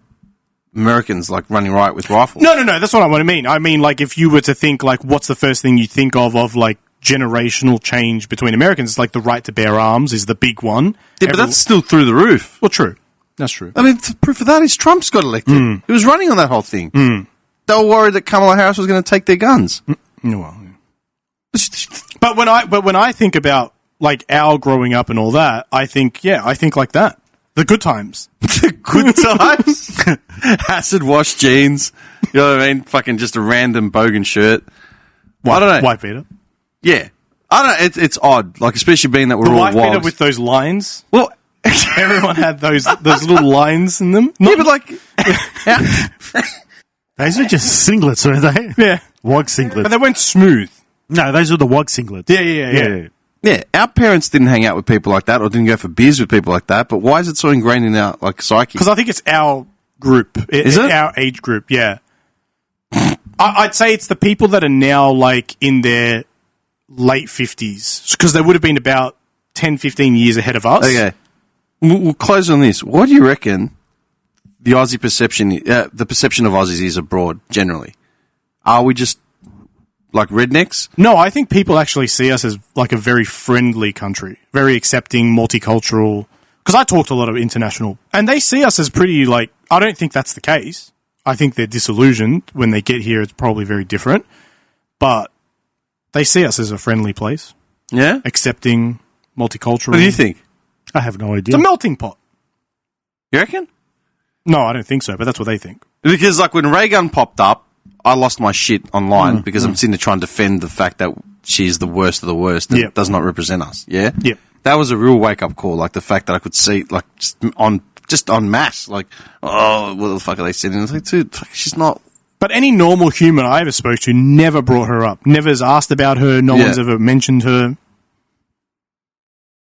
Speaker 1: Americans like running riot with rifles.
Speaker 3: No. That's what I mean. I mean, like, if you were to think, like, what's the first thing you think of like, generational change between Americans? It's like the right to bear arms is the big one.
Speaker 1: Yeah, but that's still through the roof.
Speaker 3: Well, true. That's true.
Speaker 1: I mean, proof of that is Trump's got elected. He was running on that whole thing. They were worried that Kamala Harris was going to take their guns.
Speaker 3: Well, yeah. But when I think about, like, our growing up and all that, I think like that. The good times.
Speaker 1: The good times. Acid wash jeans. You know what I mean? Fucking just a random bogan shirt. I don't know.
Speaker 3: White beater.
Speaker 1: Yeah. I don't know. It's odd. Like, especially being that we're
Speaker 3: The
Speaker 1: all
Speaker 3: white beater
Speaker 1: wogs.
Speaker 3: with those lines.
Speaker 1: Well,
Speaker 3: Everyone had those little lines in them.
Speaker 1: yeah, but like,
Speaker 2: Those are just singlets, weren't they?
Speaker 3: Yeah.
Speaker 2: Wog
Speaker 3: But
Speaker 2: singlets.
Speaker 3: they went smooth.
Speaker 2: No, those are the wog singlets.
Speaker 3: Yeah.
Speaker 1: yeah, our parents didn't hang out with people like that or didn't go for beers with people like that. But why is it so ingrained in our like psyche?
Speaker 3: Because I think it's our group.
Speaker 1: Is it?
Speaker 3: Our age group, yeah. I'd say it's the people that are now, like, in their late 50s. Because they would have been about 10, 15 years ahead of us.
Speaker 1: Okay, we'll close on this. What do you reckon the Aussie perception, the perception of Aussies is abroad generally? Are we just like rednecks?
Speaker 3: No, I think people actually see us as, like, a very friendly country. Very accepting, multicultural. Because I talk to a lot of international. And they see us as pretty, like, I don't think that's the case. I think they're disillusioned. When they get here, it's probably very different. But they see us as a friendly place.
Speaker 1: Yeah.
Speaker 3: Accepting, multicultural.
Speaker 1: What do you think?
Speaker 2: I have no idea.
Speaker 3: It's a melting pot.
Speaker 1: You reckon?
Speaker 3: No, I don't think so, but that's what they think.
Speaker 1: Because like when Raygun popped up, I lost my shit online because I'm sitting there trying to defend the fact that she's the worst of the worst and
Speaker 3: Yep.
Speaker 1: does not represent us. Yeah.
Speaker 3: Yep.
Speaker 1: That was a real wake up call. Like the fact that I could see, like just on mass, like, oh, what the fuck are they sitting? It's like, dude, fuck, she's not.
Speaker 3: But any normal human I ever spoke to never brought her up. Never has asked about her. No
Speaker 1: Yeah.
Speaker 3: one's ever mentioned her.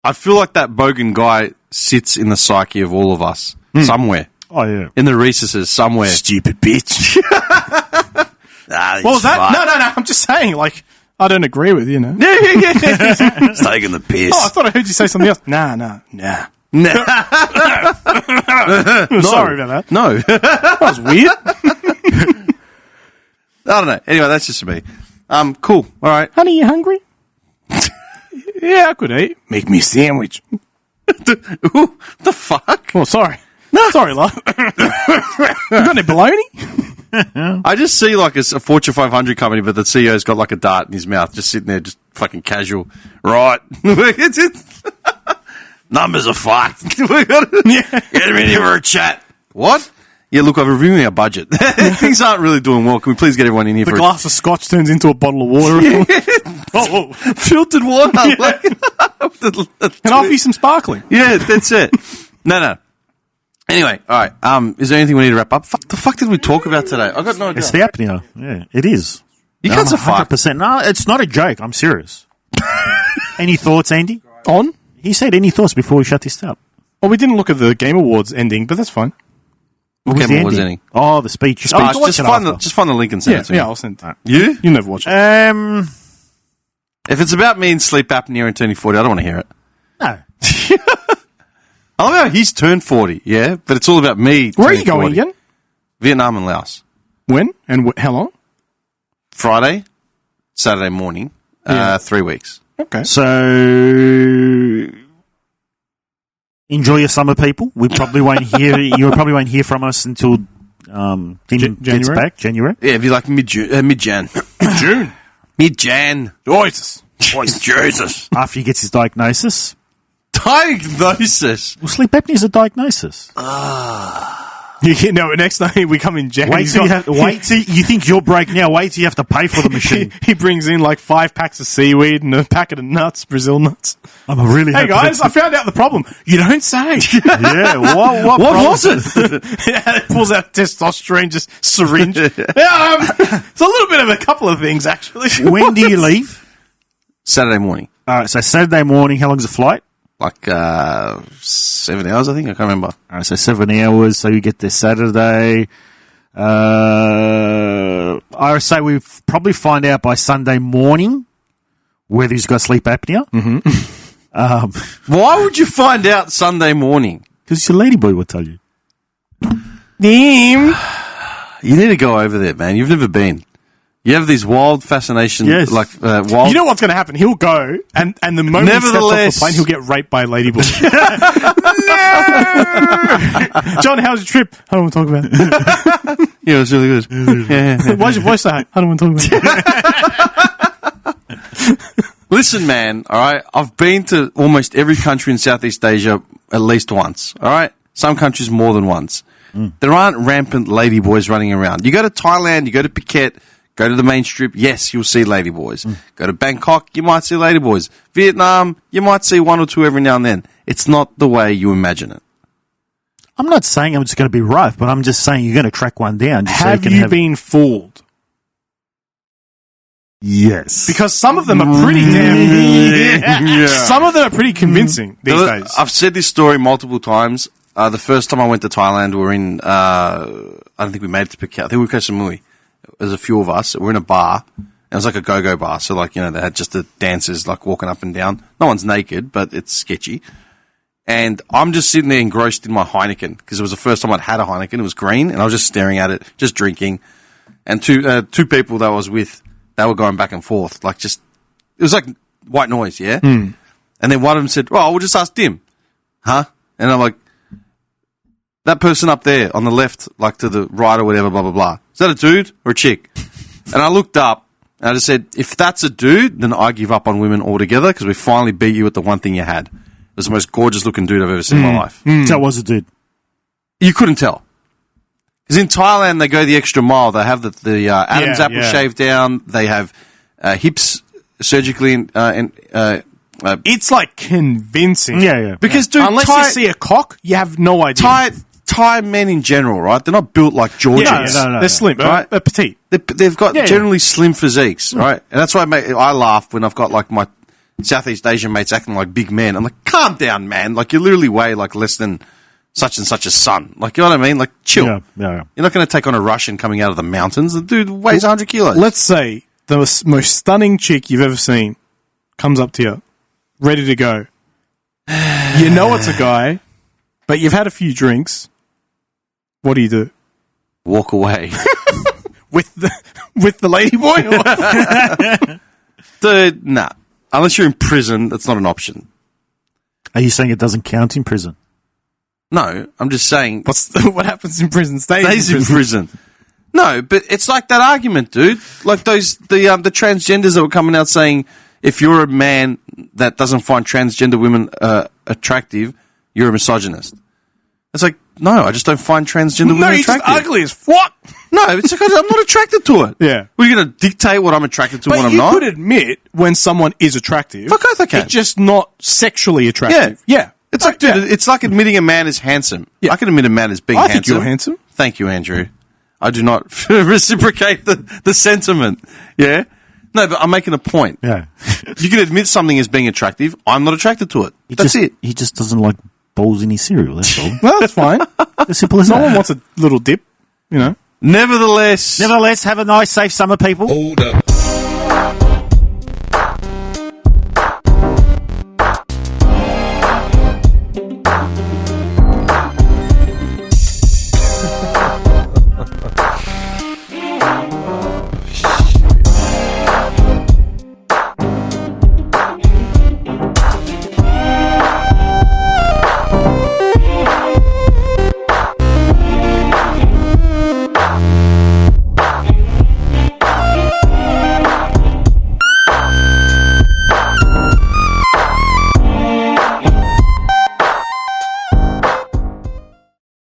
Speaker 1: I feel like that bogan guy sits in the psyche of all of us somewhere.
Speaker 2: Oh, yeah.
Speaker 1: In the recesses somewhere.
Speaker 3: Stupid bitch.
Speaker 1: Ah,
Speaker 3: What was that? No. I'm just saying, like, I don't agree with you, know.
Speaker 1: It's taking the piss.
Speaker 3: Oh, I thought I heard you say something else. Nah.
Speaker 1: Nah.
Speaker 3: Sorry about that.
Speaker 1: No.
Speaker 3: That was weird.
Speaker 1: I don't know. Anyway, that's just me. Cool. All right.
Speaker 3: Honey, you hungry? Yeah, I could eat. Make me a sandwich.
Speaker 1: Ooh, the fuck?
Speaker 3: Oh, sorry. No. Sorry, love. You got any bologna?
Speaker 1: I just see like a Fortune 500 company, but the CEO's got like a dart in his mouth, just sitting there, just fucking casual. Right. Numbers are fucked. We gotta get him in here for a chat. What? Yeah, look, I'm reviewing our budget. Things aren't really doing well. Can we please get everyone in here
Speaker 3: The
Speaker 1: for
Speaker 3: glass of scotch turns into a bottle of water. Oh,
Speaker 1: filtered water? Like,
Speaker 3: can I offer you some sparkling?
Speaker 1: yeah, that's it. No. Anyway, all right. Is there anything we need to wrap up? The fuck did we talk about today? I got no idea.
Speaker 2: It's the apnea. Yeah, it is.
Speaker 1: You guys are fucked.
Speaker 2: 100%. No, it's not a joke. I'm serious. Any thoughts, Andy?
Speaker 3: On?
Speaker 2: He said any thoughts before we shut this up.
Speaker 3: Well, we didn't look at the Game Awards ending, but that's fine.
Speaker 2: What
Speaker 1: Game
Speaker 2: the
Speaker 1: Awards
Speaker 2: ending?
Speaker 1: ending?
Speaker 2: Oh, the speech.
Speaker 1: Just
Speaker 2: watch it
Speaker 1: find
Speaker 2: after.
Speaker 1: the link and send it to me.
Speaker 3: Yeah, I'll send it.
Speaker 1: You?
Speaker 3: You'll never watch it.
Speaker 1: If it's about me and sleep apnea and turning 40, I don't want to hear it.
Speaker 2: No.
Speaker 1: I love how he's turned 40, yeah, but it's all about me.
Speaker 3: Where are you
Speaker 1: turning
Speaker 3: going
Speaker 1: 40.
Speaker 3: again?
Speaker 1: Vietnam and Laos.
Speaker 3: When? And how long?
Speaker 1: Friday, Saturday morning,
Speaker 3: Yeah.
Speaker 1: 3 weeks.
Speaker 3: Okay.
Speaker 2: So, enjoy your summer, people. We probably won't hear. You probably won't hear from us until Tim gets
Speaker 3: January?
Speaker 2: back. January.
Speaker 1: Yeah, it'd be like mid-Jan.
Speaker 3: June.
Speaker 1: Mid-Jan.
Speaker 3: Jesus.
Speaker 1: Jesus.
Speaker 2: After he gets his diagnosis.
Speaker 1: Diagnosis.
Speaker 2: Well, sleep apnea is a diagnosis.
Speaker 3: You know, next time we come in Jan,
Speaker 2: Wait till you think you're broke now. Wait till you have to pay for the machine.
Speaker 3: he brings in like 5 packs of seaweed and a packet of nuts, Brazil nuts.
Speaker 2: I'm really
Speaker 3: Hey guys, I found out the problem. You don't say.
Speaker 2: Yeah, what
Speaker 1: was it?
Speaker 3: Yeah, it pulls out testosterone, just syringe. It's a little bit of a couple of things, actually.
Speaker 2: When do you leave?
Speaker 1: Saturday morning.
Speaker 2: All right, so Saturday morning, how long's the flight?
Speaker 1: Like 7 hours, I think. I can't remember.
Speaker 2: All right, so 7 hours. So you get there Saturday. I say we probably find out by Sunday morning whether he's got sleep apnea.
Speaker 1: Mm-hmm. Why would you find out Sunday morning?
Speaker 2: Because your ladyboy will tell you.
Speaker 3: Damn.
Speaker 1: You need to go over there, man. You've never been. You have these wild fascinations.
Speaker 2: Yes.
Speaker 1: Like wild.
Speaker 3: You know what's going to happen? He'll go, and the moment he steps off the plane, he'll get raped by a ladyboy. No! John, how's your trip? I don't want to talk about it.
Speaker 1: Yeah, it was really good. Yeah.
Speaker 3: Why's your voice so high? I don't want to talk about it.
Speaker 1: Listen, man, all right? I've been to almost every country in Southeast Asia at least once, all right? Some countries more than once. There aren't rampant ladyboys running around. You go to Thailand, you go to Phuket, go to the main strip, yes, you'll see ladyboys. Go to Bangkok, you might see ladyboys. Vietnam, you might see one or two every now and then. It's not the way you imagine it.
Speaker 2: I'm not saying I'm just going to be rough, but I'm just saying you're going to track one down.
Speaker 3: Have you been fooled?
Speaker 2: Yes.
Speaker 3: Because some of them are pretty damn...
Speaker 1: Yeah.
Speaker 3: Some of them are pretty convincing these days.
Speaker 1: I've said this story multiple times. The first time I went to Thailand, we were in... I don't think we made it to Phuket. I think we were Koh Samui. There's a few of us. We're in a bar. It was like a go-go bar. So, like, you know, they had just the dancers, like, walking up and down. No one's naked, but it's sketchy. And I'm just sitting there engrossed in my Heineken because it was the first time I'd had a Heineken. It was green, and I was just staring at it, just drinking. And two people that I was with, they were going back and forth. Like, just... It was like white noise, yeah? And then one of them said, well, we'll just ask Dim. Huh? And I'm like... That person up there on the left, like to the right or whatever, blah, blah, blah. Is that a dude or a chick? And I looked up and I just said, if that's a dude, then I give up on women altogether because we finally beat you at the one thing you had. It was the most gorgeous looking dude I've ever seen in my life.
Speaker 2: That was a dude.
Speaker 1: You couldn't tell. Because in Thailand, they go the extra mile. They have the Adam's apple shaved down. They have hips surgically
Speaker 3: it's like convincing.
Speaker 2: Yeah.
Speaker 1: Because, dude,
Speaker 3: unless you see a cock, you have no idea.
Speaker 1: Thai men in general, right? They're not built like Georgians.
Speaker 3: No. They're slim, right? They're petite.
Speaker 1: They've got generally slim physiques, right? And that's why I laugh when I've got like my Southeast Asian mates acting like big men. I'm like, calm down, man. Like, you literally weigh like less than such and such a son. Like, you know what I mean? Like, chill.
Speaker 2: Yeah.
Speaker 1: You're not going to take on a Russian coming out of the mountains. The dude weighs 100 kilos.
Speaker 3: Let's say the most stunning chick you've ever seen comes up to you, ready to go. You know it's a guy, but you've had a few drinks. What do you do?
Speaker 1: Walk away.
Speaker 3: with the lady boy?
Speaker 1: Dude, nah. Unless you're in prison, that's not an option.
Speaker 2: Are you saying it doesn't count in prison?
Speaker 1: No, I'm just saying...
Speaker 3: What happens in prison stays
Speaker 1: in prison. No, but it's like that argument, dude. Like the transgenders that were coming out saying, if you're a man that doesn't find transgender women attractive, you're a misogynist. It's like, no, I just don't find transgender women attractive.
Speaker 3: No, you're just ugly as fuck.
Speaker 1: No, it's because I'm not attracted to it.
Speaker 3: Yeah.
Speaker 1: Well, you're going to dictate what I'm attracted to and what I'm not?
Speaker 3: But you could admit when someone is attractive.
Speaker 1: Fuck oath I can.
Speaker 3: It's just not sexually attractive. Yeah.
Speaker 1: It's like, dude, it's like admitting a man is handsome. Yeah. I can admit a man is being handsome.
Speaker 3: I think you're handsome.
Speaker 1: Thank you, Andrew. I do not reciprocate the sentiment. Yeah? No, but I'm making a point.
Speaker 2: Yeah.
Speaker 1: You can admit something as being attractive. I'm not attracted to it. That's it.
Speaker 2: He just doesn't like balls in his cereal, that's all.
Speaker 3: Well, that's fine.
Speaker 2: As simple as that.
Speaker 3: No one wants a little dip, you know.
Speaker 1: Nevertheless,
Speaker 2: have a nice, safe summer, people.
Speaker 4: Hold up.